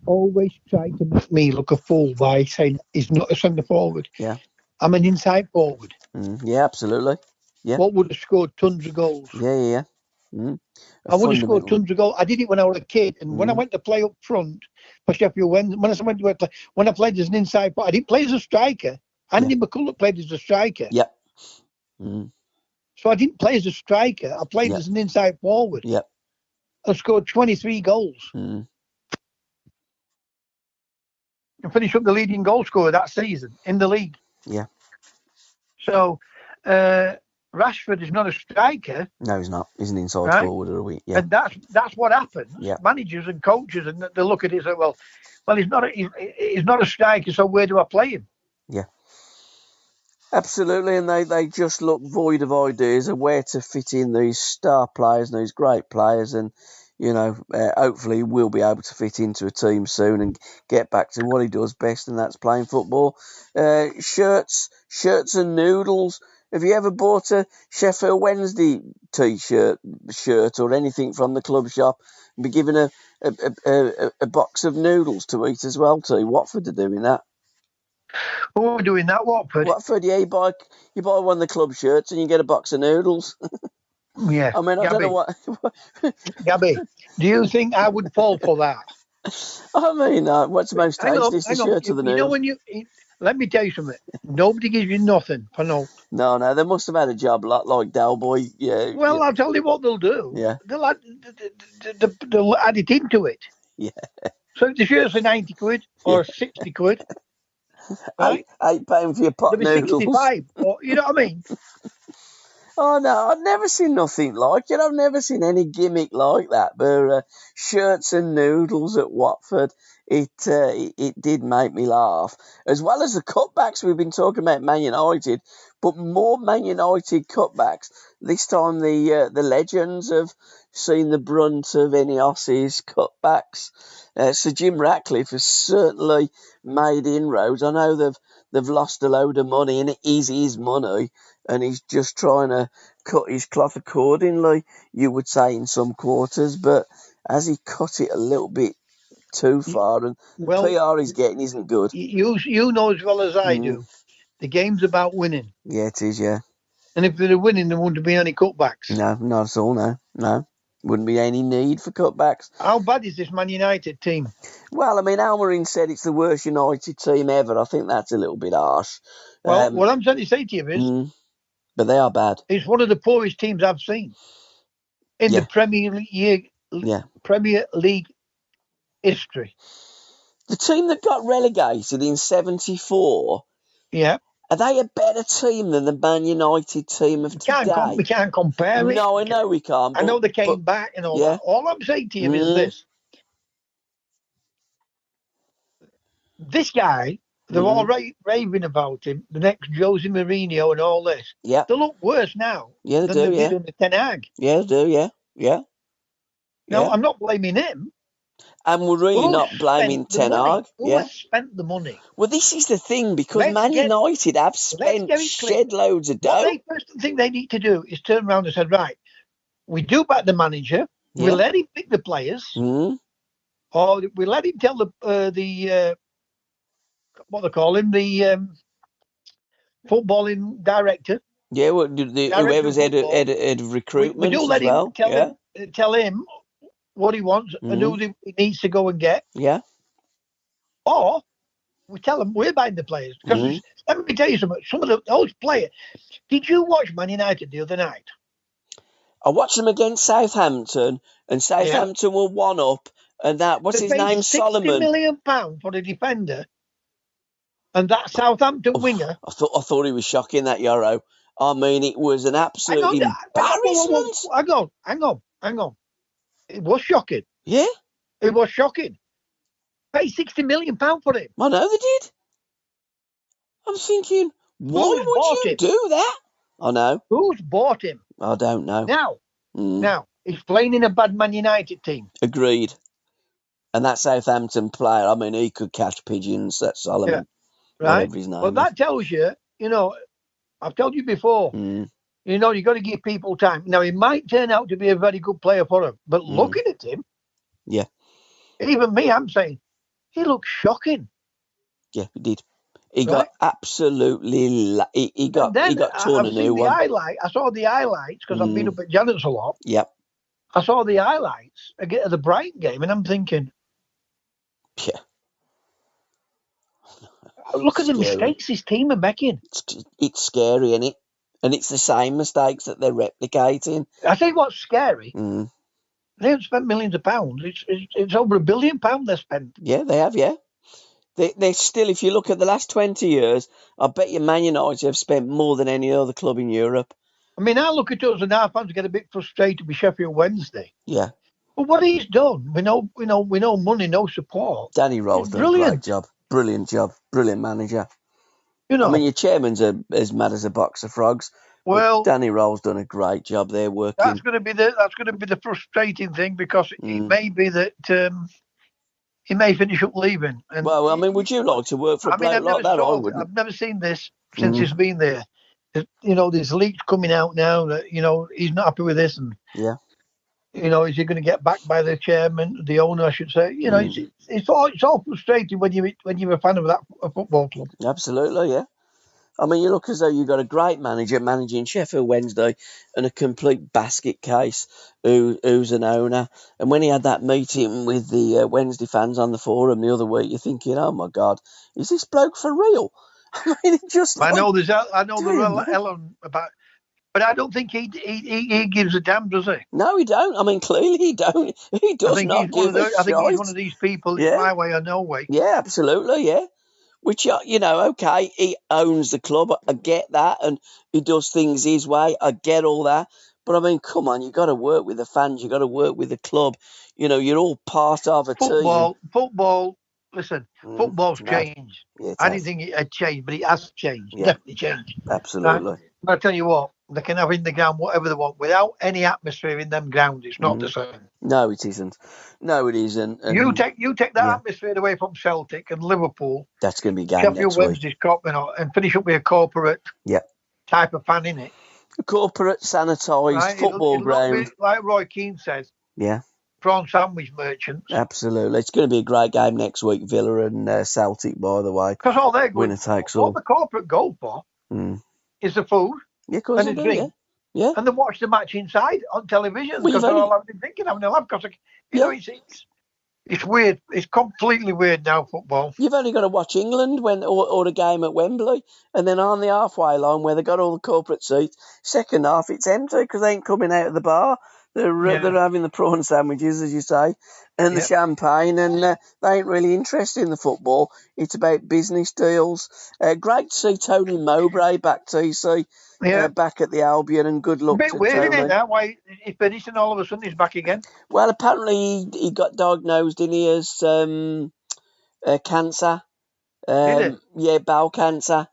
always try to make me look a fool by saying he's not a centre forward. Yeah, I'm an inside forward. Yeah, absolutely. what would have scored tons of goals. Yeah. I would have scored tons of goals. I did it when I was a kid, and when I went to play up front for Sheffield Wednesday, when I played as an inside, I didn't play as a striker. Andy McCulloch played as a striker. Yep. So I didn't play as a striker. I played as an inside forward. Yep. I scored 23 goals. And finished up the leading goal scorer that season in the league. Yeah. So Rashford is not a striker. No, he's not. He's an inside forward or a week. Yeah. And that's what happens. Yeah. Managers and coaches, and they look at it and say, well, he's not a striker, so where do I play him? Yeah. Absolutely, and they just look void of ideas of where to fit in these star players and these great players, and hopefully we'll be able to fit into a team soon and get back to what he does best, and that's playing football. Shirts and Noodles. Have you ever bought a Sheffield Wednesday shirt or anything from the club shop and be given a box of noodles to eat as well too? Watford are doing that. Oh, we're doing that, Watford. Yeah, you buy one of the club shirts and you get a box of noodles. Yeah. I mean, I don't know what. Gabby, do you think I would fall for that? I mean, what's the most tastiest? The shirt or the noodles? Let me tell you something. Nobody gives you nothing for no. No, they must have had a job like Del Boy. Yeah. Well, I'll tell you what they'll do. Yeah. They'll add it into it. Yeah. So if the shirt's are 90 quid or 60 quid. Right? £8 for your pot noodles. 65, or, you know what I mean? Oh no, I've never seen nothing like it. I've never seen any gimmick like that. But shirts and noodles at Watford, it did make me laugh. As well as the cutbacks, we've been talking about Man United, but more Man United cutbacks. This time the legends have seen the brunt of Ineos's cutbacks. So Jim Ratcliffe has certainly made inroads. I know they've lost a load of money, and it is his money, and he's just trying to cut his cloth accordingly, you would say, in some quarters. But has he cut it a little bit too far? And the PR he's getting isn't good. You know as well as I do, the game's about winning. Yeah, it is, yeah. And if they're winning, there wouldn't be any cutbacks. No, not at all, no. Wouldn't be any need for cutbacks. How bad is this Man United team? Well, I mean, Almarin said it's the worst United team ever. I think that's a little bit harsh. Well, what I'm trying to say to you is... but they are bad. It's one of the poorest teams I've seen in the Premier League history. The team that got relegated in 1974... Yeah. Are they a better team than the Man United team of today? We can't compare it. No, I know we can't. I know they came back and all that. All I'm saying to you is this. This guy, they're all raving about him, the next Jose Mourinho and all this. Yeah. They look worse now than they did under Ten Hag. Yeah, they do, yeah. No, I'm not blaming him. And we're really not blaming Ten Hag. Who has spent the money? Well, this is the thing, because Man United have spent shed loads of dough. The first thing they need to do is turn around and say, right, we do back the manager, we let him pick the players, or we let him tell the what they call him, the footballing director. Yeah, well, whoever's head of recruitment. We do let him tell him what he wants and who he needs to go and get. Yeah. Or we tell them we're buying the players. Because let me tell you something. Some of those players. Did you watch Man United the other night? I watched them against Southampton, and Southampton were 1-up, and that what's his name, Solomon. £60 million for a defender, and that Southampton winger. I thought he was shocking, that Euro. I mean, it was an absolute embarrassment. Hang on. It was shocking. Yeah? It was shocking. Paid £60 million for him. I know they did. I'm thinking, why would you do that? I know. Who's bought him? I don't know. Now, he's playing in a bad Man United team. Agreed. And that Southampton player, I mean, he could catch pigeons, that Solomon. Yeah. Right? His name well, that tells you, I've told you before, you've got to give people time. Now, he might turn out to be a very good player for him, but looking at him, even me, I'm saying, he looks shocking. Yeah, he did. He got absolutely. He got torn a new one. I saw the highlights because I've been up at Janet's a lot. Yep. I saw the highlights of the Brighton game, and I'm thinking, yeah. Look at the mistakes this team are making. It's scary, isn't it? And it's the same mistakes that they're replicating. I tell you what's scary. They haven't spent millions of pounds. It's over £1 billion they've spent. Yeah, they have, yeah. They're still, if you look at the last 20 years, I bet you Man United have spent more than any other club in Europe. I mean, I look at us and our fans get a bit frustrated with Sheffield Wednesday. Yeah. But what he's done, we know money, no support. Danny Rowe's done a great job. Brilliant job. Brilliant manager. I mean, your chairman's as mad as a box of frogs. Well, Danny Rowe's done a great job there working. That's going to be the frustrating thing, because it may be that he may finish up leaving. And well, I mean, would you like to work for a bloke like that? I wouldn't. I've never seen this since he's been there. There's leaks coming out now that he's not happy with this, and is he going to get backed by the chairman, the owner, I should say? It's all frustrating when you're a fan of that football club. Absolutely, yeah. I mean, you look as though you've got a great manager managing Sheffield Wednesday and a complete basket case who's an owner. And when he had that meeting with the Wednesday fans on the forum the other week, you're thinking, oh, my God, is this bloke for real? I mean, it just... I know there's Ellen about... But I don't think he gives a damn, does he? No, he don't. I mean, clearly he don't. He does not give a shit. I think he's one of these people, it's my way or no way. Yeah, absolutely, yeah. Which, okay, he owns the club. I get that. And he does things his way. I get all that. But, I mean, come on, you've got to work with the fans. You've got to work with the club. You're all part of a team. Football, listen, football's changed. Yeah, I didn't think it had changed, but it has changed. Yeah. Definitely changed. Absolutely. But I tell you what, they can have in the ground whatever they want. Without any atmosphere in them grounds, it's not the same. No, it isn't. No, it isn't. And you take that atmosphere away from Celtic and Liverpool. That's going to be game Sheffield Wednesday's Cup, and finish up with a corporate type of fan in it. A corporate, sanitised football ground. Like Roy Keane says. Yeah. Prawn sandwich merchants. Absolutely. It's going to be a great game next week, Villa and Celtic, by the way. Because all they're winner takes all. What the corporate go for is the food. Yeah, of course and they the drink. Yeah. And then watch the match inside on television, because they're all having thinking having a laugh. Because it's weird. It's completely weird now, football. You've only got to watch England or a game at Wembley, and then on the halfway line where they got all the corporate seats, second half it's empty because they ain't coming out of the bar. They're having the prawn sandwiches, as you say, and the champagne, and they ain't really interested in the football. It's about business deals. Great to see Tony Mowbray back, TC, back at the Albion, and good luck to Tony. A bit weird, isn't it, that? Why he's finished and all of a sudden he's back again? Well, apparently he got diagnosed, didn't he, as cancer. Did he? Yeah, bowel cancer.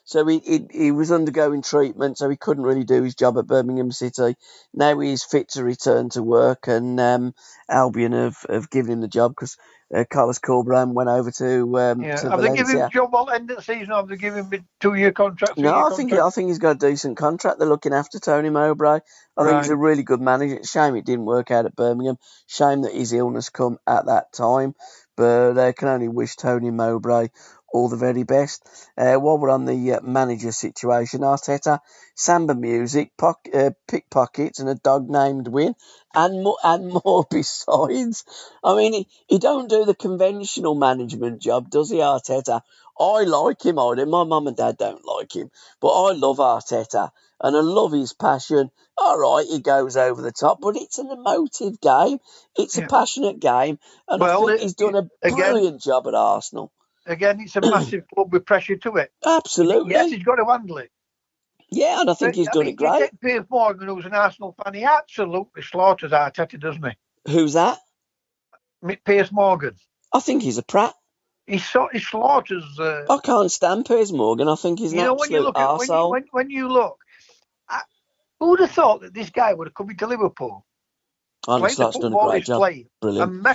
So he was undergoing treatment, so he couldn't really do his job at Birmingham City. Now he's fit to return to work, and Albion have given him the job because Carlos Corberán went over to Valencia. Have they given him a job all end of the season, or have they given him a 2-year contract? No, I think he's got a decent contract. They're looking after Tony Mowbray. I think he's a really good manager. Shame it didn't work out at Birmingham. Shame that his illness come at that time. But I can only wish Tony Mowbray all the very best. While we're on the manager situation, Arteta, samba music, pickpockets, and a dog named Win, and more besides. I mean, he don't do the conventional management job, does he, Arteta? I like him. My mum and dad don't like him, but I love Arteta, and I love his passion. All right, he goes over the top, but it's an emotive game. It's a passionate game, and I think he's done a brilliant job at Arsenal. Again, it's a massive club with pressure to it. Absolutely. Yes, he's got to handle it. Yeah, and I think he's done it great. You take Piers Morgan, who's an Arsenal fan, he absolutely slaughters Arteta, doesn't he? Who's that? Piers Morgan. I think he's a prat. He slaughters... I can't stand Piers Morgan. I think he's an absolute arsehole. When you look, who would have thought that this guy would have come into Liverpool? Honestly, that's done a great job. Brilliant.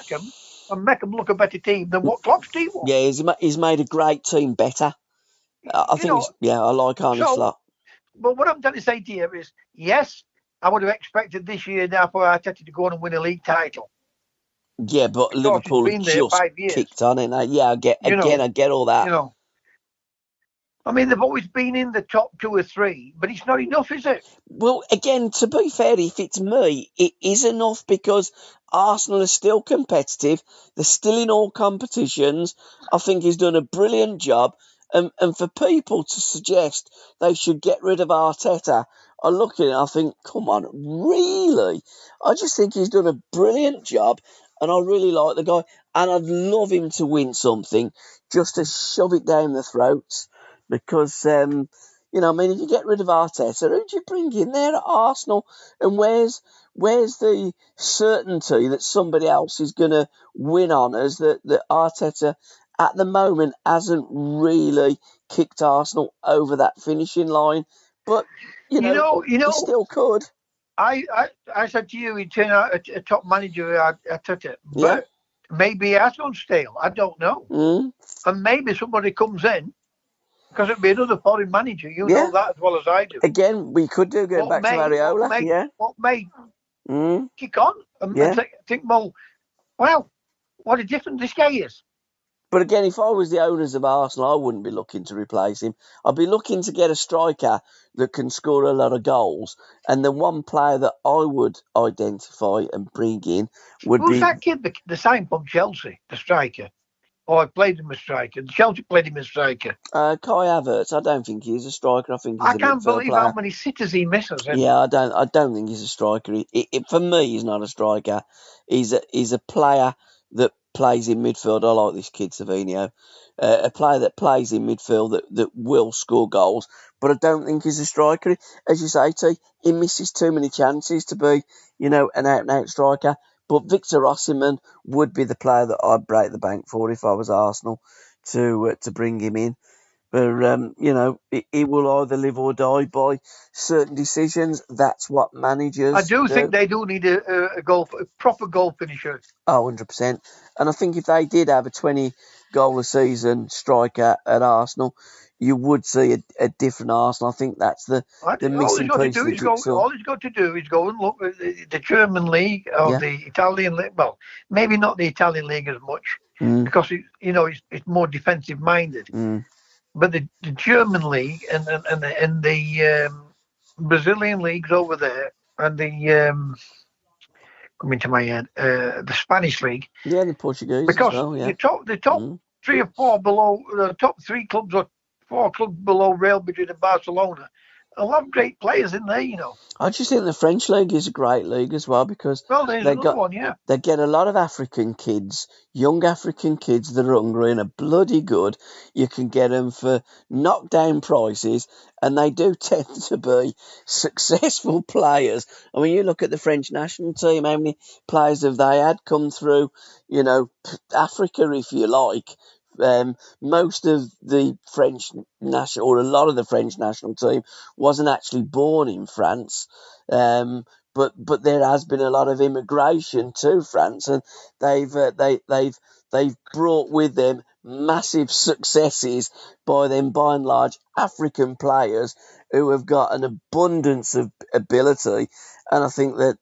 And make them look a better team than what Klopp's team was. Yeah, he's made a great team better. I think I like Arne Slot. But what I'm trying to say to you is, yes, I would have expected this year now for Arteta to go on and win a league title. Yeah, but Liverpool have just kicked on it. Yeah, I get all that. I mean, they've always been in the top 2 or 3, but it's not enough, is it? Well, again, to be fair, if it's me, it is enough because Arsenal are still competitive. They're still in all competitions. I think he's done a brilliant job. And for people to suggest they should get rid of Arteta, I look at it and I think, come on, really? I just think he's done a brilliant job and I really like the guy. And I'd love him to win something just to shove it down the throats because, I mean, if you get rid of Arteta, who do you bring in there at Arsenal? And where's the certainty that somebody else is going to win honours that Arteta at the moment hasn't really kicked Arsenal over that finishing line? But, he still could. I said to you, he'd turn out a top manager at Arteta. But maybe he has gone stale. I don't know. And maybe somebody comes in. Because it'd be another foreign manager. You know that as well as I do. Again, we could do going back to Ariola. What may kick on and think, well, what a difference this guy is. But again, if I was the owners of Arsenal, I wouldn't be looking to replace him. I'd be looking to get a striker that can score a lot of goals. And the one player that I would identify and bring in would be... Who's that kid, the sign from Chelsea, the striker? Oh, I played him as striker. Chelsea played him as striker. Kai Havertz. I don't think he's a striker. I think he's a midfield player. I can't believe how many sitters he misses. Yeah, I don't think he's a striker. For me, he's not a striker. He's a player that plays in midfield. I like this kid, Savinho. A player that plays in midfield that will score goals. But I don't think he's a striker. As you say, T, he misses too many chances to be, an out-and-out striker. But Victor Osimhen would be the player that I'd break the bank for if I was Arsenal to bring him in. But, he will either live or die by certain decisions. That's what managers I do think they do need a proper goal finisher. Oh, 100%. And I think if they did have a 20-goal-a-season striker at Arsenal, you would see a different Arsenal. I think that's the missing piece of the jigsaw. All he's got to do is go and look at the German league or the Italian league. Well, maybe not the Italian league as much because it's more defensive minded. But the German league and the Brazilian leagues over there and the coming to my head, the Spanish league. Yeah, the Portuguese. Because as well, the top 3 or 4 below the top 3 clubs or 4 clubs below Real Madrid and Barcelona. A lot of great players in there, I just think the French league is a great league as well because they get a lot of African kids, young African kids that are hungry and are bloody good. You can get them for knockdown prices and they do tend to be successful players. I mean, you look at the French national team, how many players have they had come through, Africa, if you like. Most of the French national, or a lot of the French national team, wasn't actually born in France. But there has been a lot of immigration to France, and they've brought with them massive successes by and large African players who have got an abundance of ability, and I think that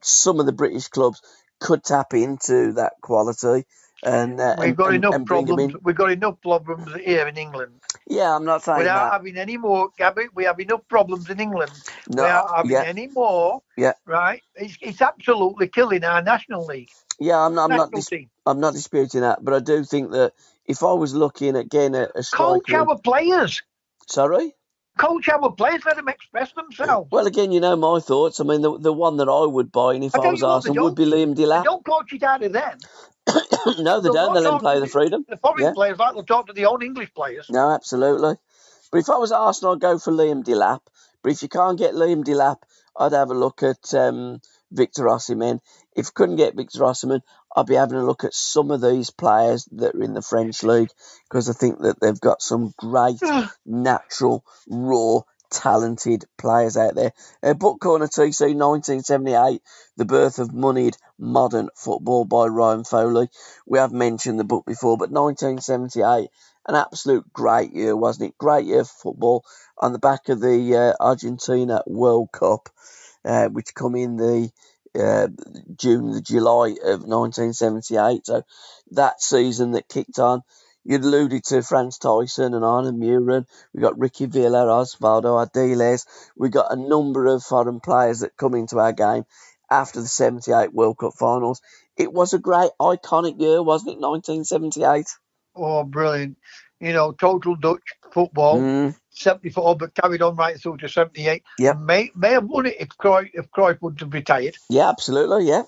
some of the British clubs could tap into that quality. And we've got enough problems. We've got enough problems here in England. Yeah, I'm not saying without having any more, Gabby. We have enough problems in England. No, without having any more. Yeah, right. It's absolutely killing our national league. Yeah, I'm not disputing that, but I do think that if I was looking at getting a striker, coach our players. Sorry. Coach our players, let them express themselves. Well, again, my thoughts. I mean, the one that I would buy, and if I was Arsenal, would be Liam Delap. Don't coach it out of them. No, they don't. They let them play the freedom. The foreign players like to talk to the own English players. No, absolutely. But if I was Arsenal, I'd go for Liam Delap. But if you can't get Liam Delap, I'd have a look at Victor Osimhen. If I couldn't get Victor Osimhen, I'd be having a look at some of these players that are in the French league because I think that they've got some great, natural, raw, talented players out there. Book Corner TC 1978, The Birth of Moneyed Modern Football by Ryan Foley. We have mentioned the book before, but 1978, an absolute great year, wasn't it? Great year for football on the back of the Argentina World Cup, which come in the July of 1978. So that season that kicked on, you'd alluded to Franz Tyson and Arne Muren. We got Ricky Villa, Osvaldo Ardiles. We got a number of foreign players that come into our game after the 78 World Cup finals. It was a great, iconic year, wasn't it, 1978? Oh, brilliant. Total Dutch football, 74, but carried on right through to 78. Yep. May have won it if Cruyff wouldn't have retired. Yeah, absolutely, yeah.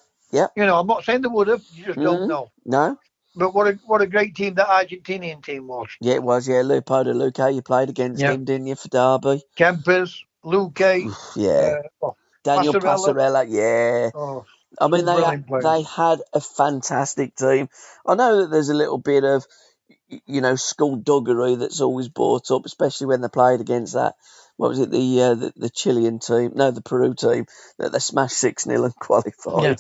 I'm not saying they would have, you just don't know. No. But what a great team that Argentinian team was. Yeah, it was, yeah. Leopoldo Luque, you played against him, didn't you, for Derby? Kempers, Luque. Yeah. Daniel Passarella, yeah. Oh, I mean, they had a fantastic team. I know that there's a little bit of, skullduggery that's always brought up, especially when they played against that. What was it? The Chilean team? No, the Peru team that they smashed 6-0 and qualified. Yeah.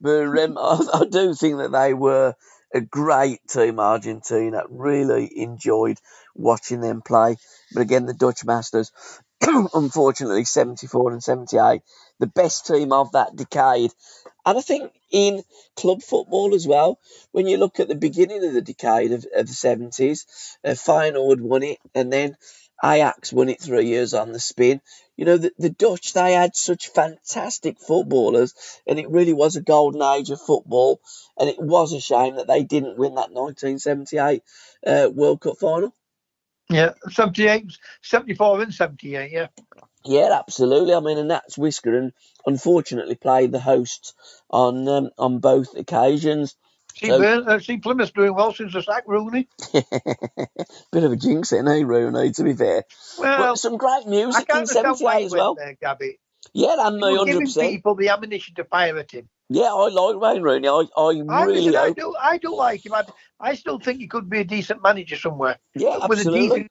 But I do think that they were a great team, Argentina. Really enjoyed watching them play. But again, the Dutch Masters, unfortunately, 74 and 78, the best team of that decade. And I think in club football as well, when you look at the beginning of the decade of the 70s, Feyenoord won it, and then Ajax won it 3 years on the spin. The Dutch, they had such fantastic footballers, and it really was a golden age of football. And it was a shame that they didn't win that 1978 World Cup final. Yeah, 78, 74 and 78, yeah. Yeah, absolutely. I mean, and that's Whisker, unfortunately played the hosts on both occasions. See Plymouth doing well since the sack, Rooney. Bit of a jinx, isn't he, Rooney, to be fair. Well, but some great music in 78 as well. There, Gabby. Yeah, and me 100%. Giving people the ammunition to pirate him. Yeah, I like Wayne Rooney. I really hope. I do like him. I still think he could be a decent manager somewhere. Yeah, absolutely.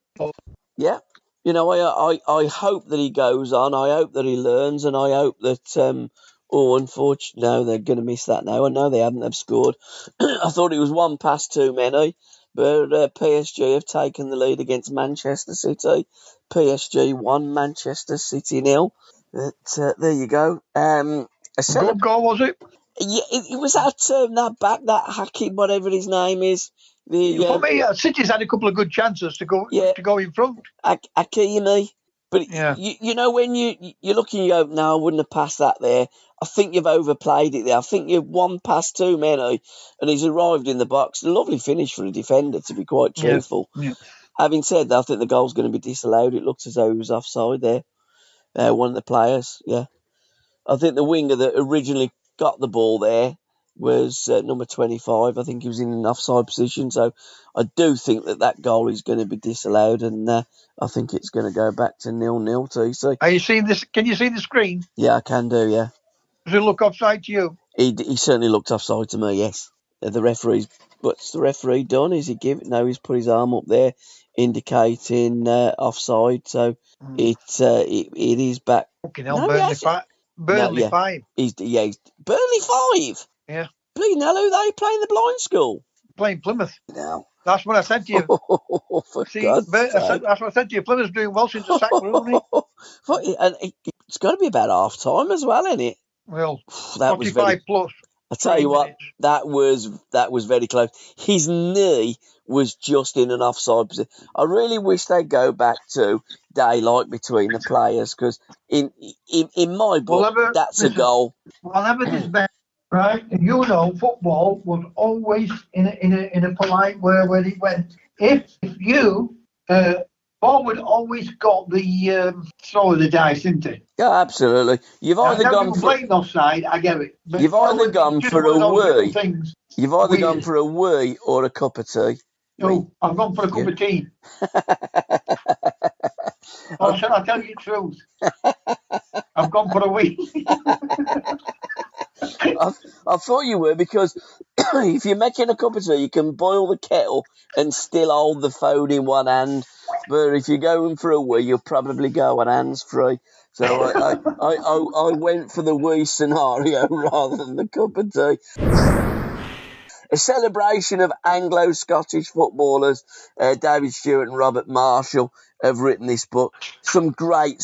Yeah. I hope that he goes on. I hope that he learns, and I hope that. Unfortunately, no, they're going to miss that now. I know they haven't. They've scored. I thought it was one pass too many, but PSG have taken the lead against Manchester City. PSG 1, Manchester City 0. There you go. Good goal, was it? Yeah, it was that back, that Hakim, whatever his name is. For me, City's had a couple of good chances to go in front. Hakimi. But when you're looking, you go, no, I wouldn't have passed that there. I think you've overplayed it there. I think you've one pass too many, and he's arrived in the box. A lovely finish for a defender, to be quite truthful. Yeah. Having said that, I think the goal's going to be disallowed. It looks as though he was offside there. One of the players, yeah. I think the winger that originally got the ball there was number 25. I think he was in an offside position. So I do think that goal is going to be disallowed, and I think it's going to go back to 0-0 TC. Are you seeing this? Can you see the screen? Yeah, I can do, yeah. Does it look offside to you? He certainly looked offside to me, yes. What's the referee done? Is he No, he's put his arm up there, indicating offside. So it is back. Okay, now Burnley 5. He's Burnley 5. Yeah. Bleeding hell, who they playing the blind school? Playing Plymouth. No. That's what I said to you. That's what I said to you. Plymouth's doing well since the sack, Rooney. And it's got to be about half time as well, isn't it? Well, that 45 was plus. I tell you what, that was very close. His knee was just in an offside position. I really wish they'd go back to daylight between the players, because in my book, that's a goal. Whatever this bet, right? Football was always in a polite way where it went. If you forward always got the throw of the dice, didn't it? Yeah, absolutely. You've either gone for playing offside, I get it. But you've either gone for a wee. You've either gone for a wee or a cup of tea. No, I've gone for a cup of tea. Or shall I tell you the truth? I've gone for a wee. I thought you were, because if you're making a cup of tea, you can boil the kettle and still hold the phone in one hand. But if you're going for a wee, you'll probably go on hands free. So I went for the wee scenario rather than the cup of tea. A celebration of Anglo-Scottish footballers. David Stewart and Robert Marshall have written this book. Some great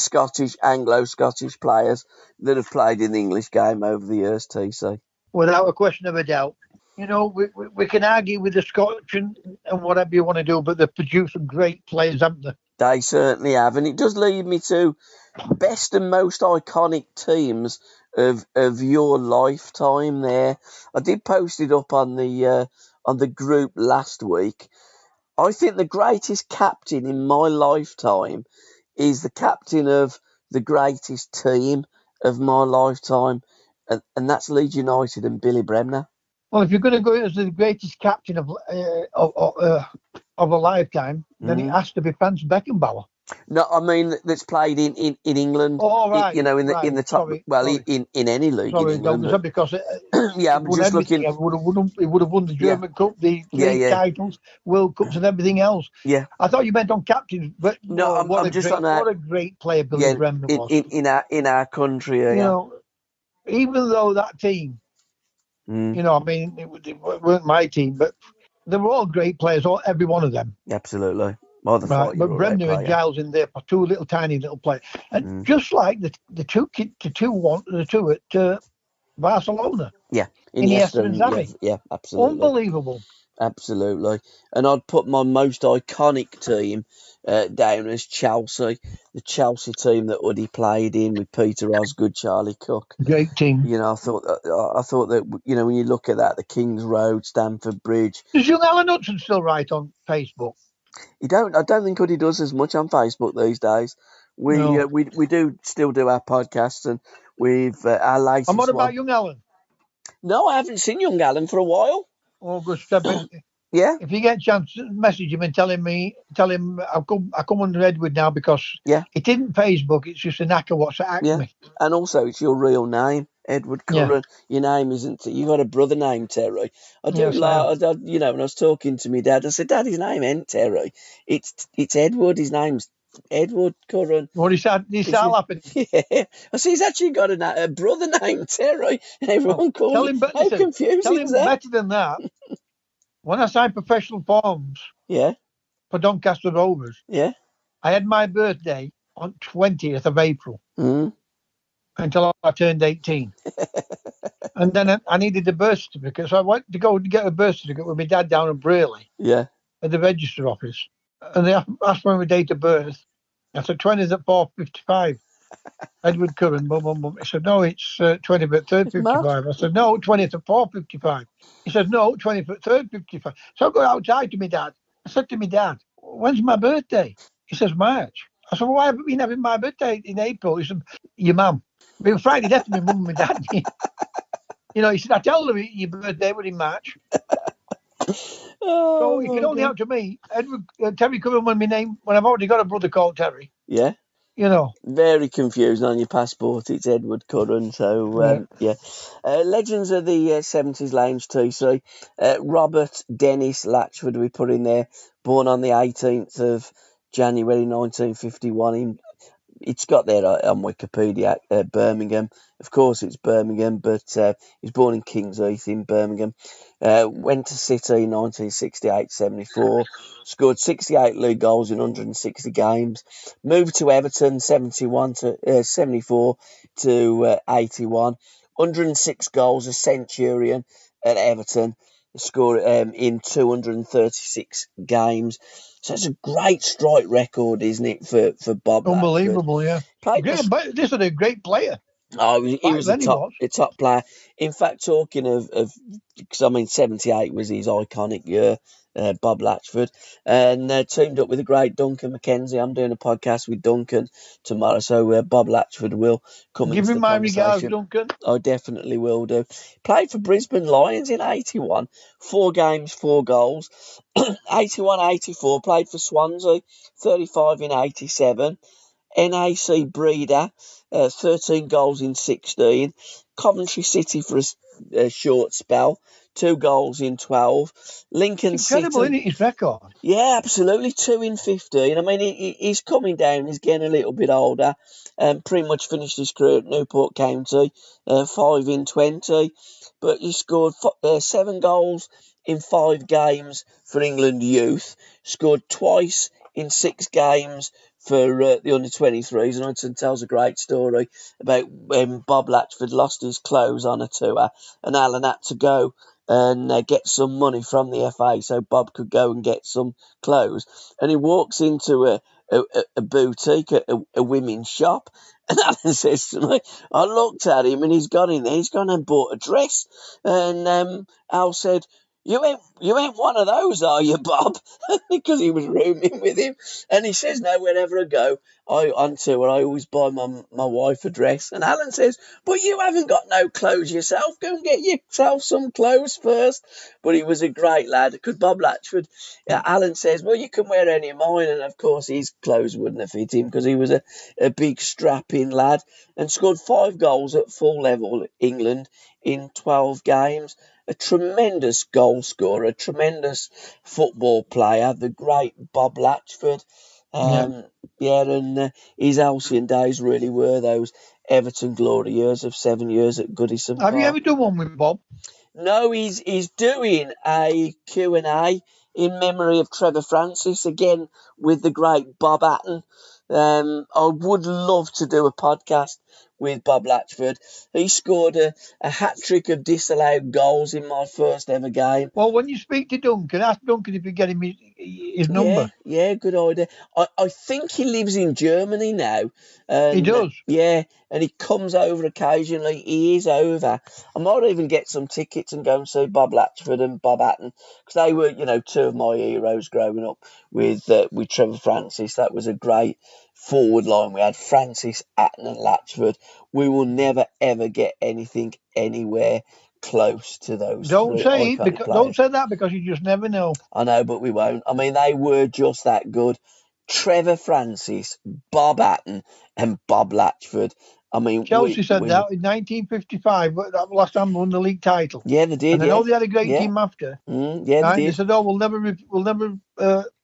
Anglo-Scottish players that have played in the English game over the years, TC. Without a question of a doubt. we can argue with the Scotch and whatever you want to do, but they've produced some great players, haven't they? They certainly have, and it does lead me to best and most iconic teams of your lifetime. There, I did post it up on the group last week. I think the greatest captain in my lifetime is the captain of the greatest team of my lifetime, and that's Leeds United and Billy Bremner. Well, if you're going to go as the greatest captain of a lifetime, then it has to be Franz Beckenbauer. No, I mean that's played in England. Oh, right. In the top. Sorry. In any league in England. Because yeah, I'm just looking. It would have won the German Cup, the three titles, World Cups, and everything else. Yeah. I thought you meant on captains, but no, what a great player Billy Bremner was in our country. Even though that team, I mean, it weren't my team, but they were all great players, every one of them. Absolutely. But Bremner and Giles in there for two tiny little players, and just like the two at Barcelona. Yeah, Iniesta and Xavi. Yeah, absolutely. Unbelievable. Absolutely. And I'd put my most iconic team down as Chelsea, the Chelsea team that Uddy played in with Peter Osgood, Charlie Cook. Great team. I thought that when you look at that, the King's Road, Stamford Bridge. Does young Alan Hudson still write on Facebook? I don't think Uddy does as much on Facebook these days. We do still do our podcasts, and we've our latest. And what about young Alan? No, I haven't seen young Alan for a while. August. Yeah. If you get a chance, message him and tell him I come under Edward now because it isn't Facebook. It's just a knacker what's at me. And also it's your real name, Edward Curran. Your name isn't. You got a brother named Terry. I do when I was talking to my dad, I said, Dad, his name ain't Terry. It's Edward. His name's Edward Curran. What he start laughing? Yeah, I see. He's actually got a brother named Terry, and everyone calls him. How confusing tell him better than that. When I signed professional forms, for Doncaster Rovers, I had my birthday on 20th of April until I turned 18, and then I needed a birth certificate, so I went to go to get a birth certificate with my dad down in Brearley, at the register office, and they asked me my date of birth. I said 20th at 4:55. Edward Curran, He said, no, it's 20th at 3:55. I said, no, 20th at 4:55. He said, no, 20th at 3:55. So I go outside to my dad. I said to my dad, when's my birthday? He says, March. I said, well, why haven't we been having my birthday in April? He said, your mum. It was Friday death to my mum and my dad. He said, I told her your birthday was in March. So it can only happen to me. Terry Curran when I've already got a brother called Terry. Yeah. Very confusing on your passport. It's Edward Curran. So, legends of the 70s Lounge TC. Robert Dennis Latchford, we put in there, born on the 18th of January 1951. It's got there on Wikipedia, Birmingham. Of course, it's Birmingham, but he's born in Kingsheath in Birmingham. Went to City in 1968-74. Scored 68 league goals in 160 games. Moved to Everton 74 to 81. 106 goals, a Centurion at Everton. Scored in 236 games. So it's a great strike record, isn't it, for Bob? Unbelievable, Latchford. This is a great player. Oh, he was a top player. In fact, talking of because I mean, 78 was his iconic year, Bob Latchford, and teamed up with the great Duncan McKenzie. I'm doing a podcast with Duncan tomorrow, so Bob Latchford will come into the conversation. Give him my regards, Duncan. I definitely will do. Played for Brisbane Lions in 81, 4 games, 4 goals. 81-84, played for Swansea, 35 in 87. NAC Breeder, 13 goals in 16. Coventry City for a short spell, 2 goals in 12. Lincoln it's incredible, City. Isn't it, his record? Yeah, absolutely, 2 in 15. I mean, he's coming down. He's getting a little bit older. Pretty much finished his career at Newport County, 5 in 20. But he scored 7 goals in 5 games for England youth. Scored twice in 6 games for the under-23s, and Hudson tells a great story about when Bob Latchford lost his clothes on a tour, and Alan had to go and get some money from the FA so Bob could go and get some clothes. And he walks into a boutique, a women's shop, and Alan says to me, I looked at him and he's gone in there, he's gone and bought a dress. And Al said, you ain't one of those, are you, Bob? Because he was rooming with him. And he says, no, whenever I go on tour, I always buy my wife a dress. And Alan says, but you haven't got no clothes yourself. Go and get yourself some clothes first. But he was a great lad. Because Bob Latchford, Alan says, well, you can wear any of mine. And, of course, his clothes wouldn't have fit him because he was a big, strapping lad and scored 5 goals at full level, England, in 12 games. A tremendous goal scorer, a tremendous football player, the great Bob Latchford. And his halcyon days really were those Everton glory years of 7 years at Goodison Park. Have you ever done one with Bob? No, he's doing a Q&A in memory of Trevor Francis, again with the great Bob Hatton. I would love to do a podcast with Bob Latchford. He scored a hat-trick of disallowed goals in my first ever game. Well, when you speak to Duncan, ask Duncan if you get him his number. Yeah, good idea. I think he lives in Germany now. He does? Yeah, and he comes over occasionally. He is over. I might even get some tickets and go and see Bob Latchford and Bob Hatton, because they were, two of my heroes growing up with Trevor Francis. That was a great forward line. We had Francis, Hatton and Latchford. We will never, ever get anything anywhere close to those Don't three say iconic players. Don't say that, because you just never know. I know, but we won't. I mean, they were just that good. Trevor Francis, Bob Hatton and Bob Latchford. I mean, Chelsea said that in 1955, but that last time they won the league title. Yeah, they did. And I know they had a great team after. Yeah, they did. They said, "Oh, we'll never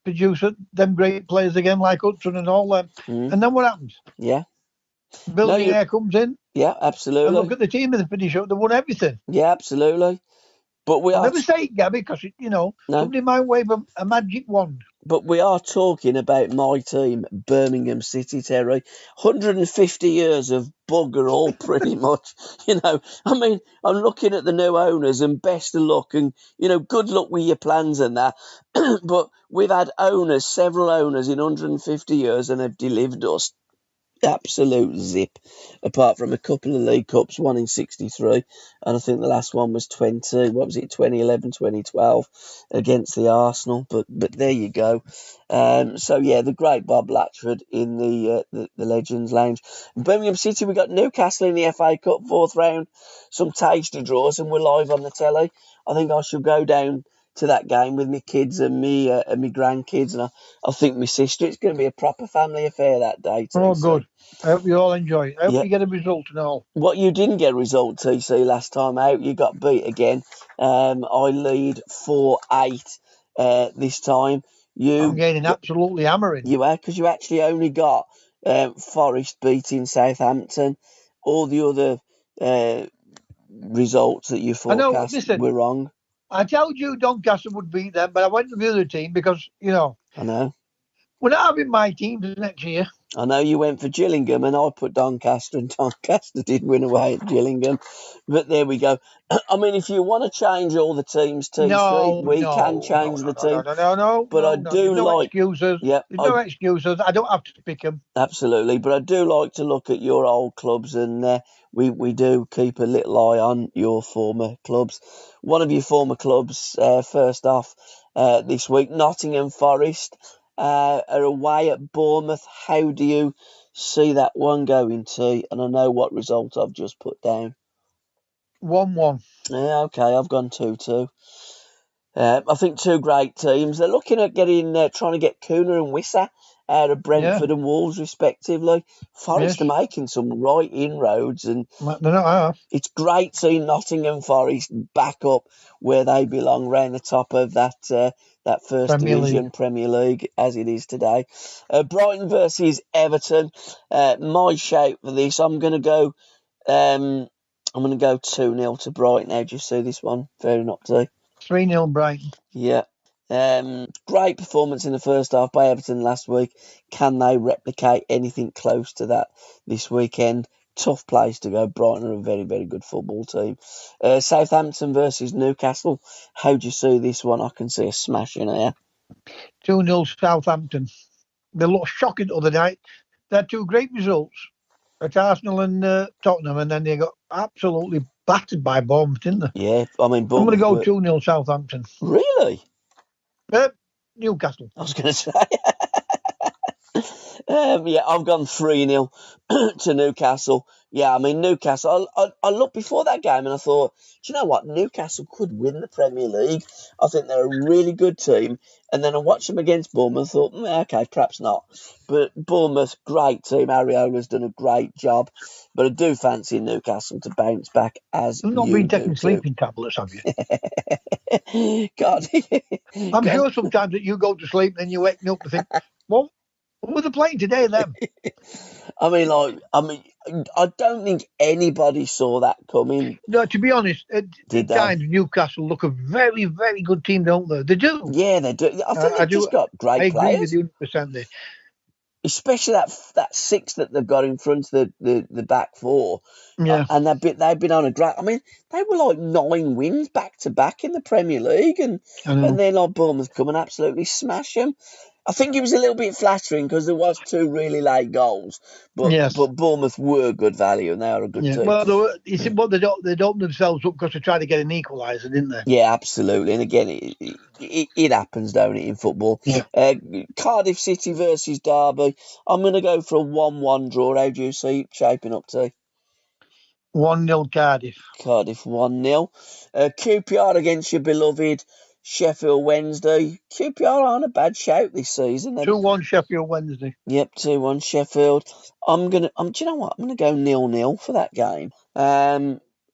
produce them great players again like Hudson and all that." And then what happens? Yeah, Billionaire comes in. Yeah, absolutely. And look at the team in the finish up; they won everything. Yeah, absolutely. But I'll never say it, Gabby, because somebody might wave a magic wand. But we are talking about my team, Birmingham City, Terry. 150 years of bugger all, pretty much. I mean, I'm looking at the new owners, and best of luck, and, good luck with your plans and that. But we've had several owners in 150 years, and have delivered us absolute zip, apart from a couple of League Cups, one in 63, and I think the last one was 2011, 2012 against the Arsenal, but there you go. So yeah, the great Bob Latchford in the Legends Lounge. Birmingham City, we got Newcastle in the FA Cup, 4th round, some tasty draws, and we're live on the telly. I think I shall go down to that game with my kids and me grandkids, and I think my sister. It's going to be a proper family affair that day too. Oh, good. I hope you all enjoy it. I hope you get a result and all. What you didn't get a result, TC, last time out, you got beat again. I lead 4-8 this time. I'm getting absolutely hammering. You are, because you actually only got Forest beating Southampton. All the other results that you forecast were wrong. I told you Doncaster would beat them, but I went to the other team because, I know. We're not having my team next year. I know you went for Gillingham, and I put Doncaster, and Doncaster did win away at Gillingham. But there we go. I mean, if you want to change all the teams, TC, we can change the team. No. But I do no like excuses. Yeah, There's no excuses. I don't have to pick them. Absolutely, but I do like to look at your old clubs, and we do keep a little eye on your former clubs. One of your former clubs, first off, this week, Nottingham Forest are away at Bournemouth. How do you see that one going, T? And I know what result I've just put down. 1-1. Yeah, okay, I've gone 2-2. I think two great teams. They're looking at trying to get Cooner and Wissa out of Brentford and Wolves, respectively. Forest are making some right inroads, and it's great seeing Nottingham Forest back up where they belong, round the top of that first division Premier League as it is today. Brighton versus Everton. My shape for this, I'm going to go 2-0 to Brighton. How do you see this one? Fair enough, T. 3-0 Brighton. Yeah. Great performance in the first half by Everton last week. Can they replicate anything close to that this weekend? tough place to go. Brighton are a very, very good football team. Southampton versus Newcastle. How do you see this one? I can see a smash in here. 2-0 Southampton. They looked shocking the other night. They had two great results at Arsenal and Tottenham, and then they got absolutely battered by Bournemouth, didn't they? Yeah, I mean, I'm going Bournemouth to go 2-0 Southampton. Really? Newcastle. I was going to say. Yeah, I've gone 3-0 to Newcastle. Yeah, I mean, Newcastle, I looked before that game and I thought, do you know what? Newcastle could win the Premier League. I think they're a really good team. And then I watched them against Bournemouth and thought, okay, perhaps not. But Bournemouth, great team. Ariola's done a great job. But I do fancy Newcastle to bounce back as You've not you been do taking too. sleeping tablets, have you? God. I'm sure sometimes that you go to sleep and then you wake up and think, well, what were they playing today then? I don't think anybody saw that coming. No, to be honest, at times Newcastle look a very, very good team, don't they? They do. Yeah, they do. I think they've just got great players. I agree with you 100%. Especially that six that they've got in front of the back four. Yeah. And they've been on a great. I mean, they were like 9 wins back to back in the Premier League, and then like Bournemouth come and absolutely smash them. I think it was a little bit flattering because there was 2 really late goals, but Bournemouth were good value and they are a good team. Well, you see, they'd opened themselves up because they tried to get an equaliser, didn't they? Yeah, absolutely. And again, it happens, don't it, in football? Yeah. Cardiff City versus Derby. I'm going to go for a 1-1 draw. How do you see it shaping up to? 1-0 Cardiff. Cardiff 1-0. QPR against your beloved Sheffield Wednesday. QPR aren't a bad shout this season. 2-1 Sheffield Wednesday. Yep, 2-1 Sheffield. Do you know what? I'm gonna go 0-0 for that game.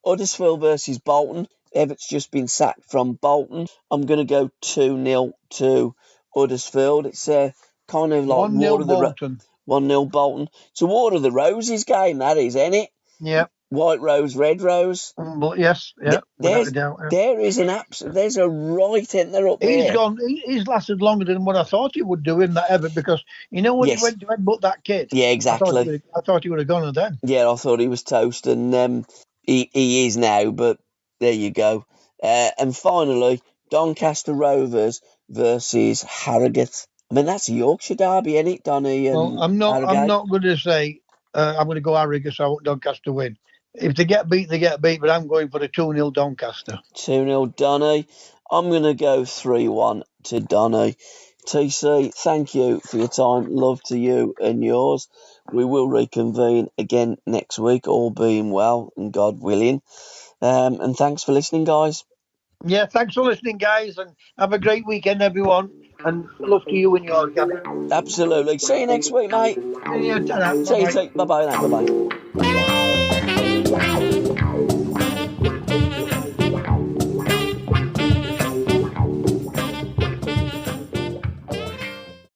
Huddersfield versus Bolton. Everett's just been sacked from Bolton. I'm gonna go 2-0 to Huddersfield. It's kind of like 1-0 Bolton. 1-0 Bolton. It's a War of the Roses game, that is, ain't it? Yeah. White rose, red rose. Yes, yeah. There's a right in there up there. He's lasted longer than what I thought he would do in that Everett, because you know when he went to headbutt that kid. Yeah, exactly. I thought he would have gone then. Yeah, I thought he was toast, and he is now. But there you go. And finally, Doncaster Rovers versus Harrogate. I mean, that's a Yorkshire derby, isn't it, Donny? Well, I'm not going to say I'm going to go Harrogate, so I want Doncaster win. If they get beat, they get beat, but I'm going for the 2-0 Doncaster. 2-0 Donny. I'm going to go 3-1 to Donny. TC, thank you for your time. Love to you and yours. We will reconvene again next week, all being well and God willing. And thanks for listening, guys. Yeah, thanks for listening, guys, and have a great weekend, everyone. And love to you and yours, Gavin. Absolutely. See you next week, mate. See you. See you. Bye-bye now. Bye-bye.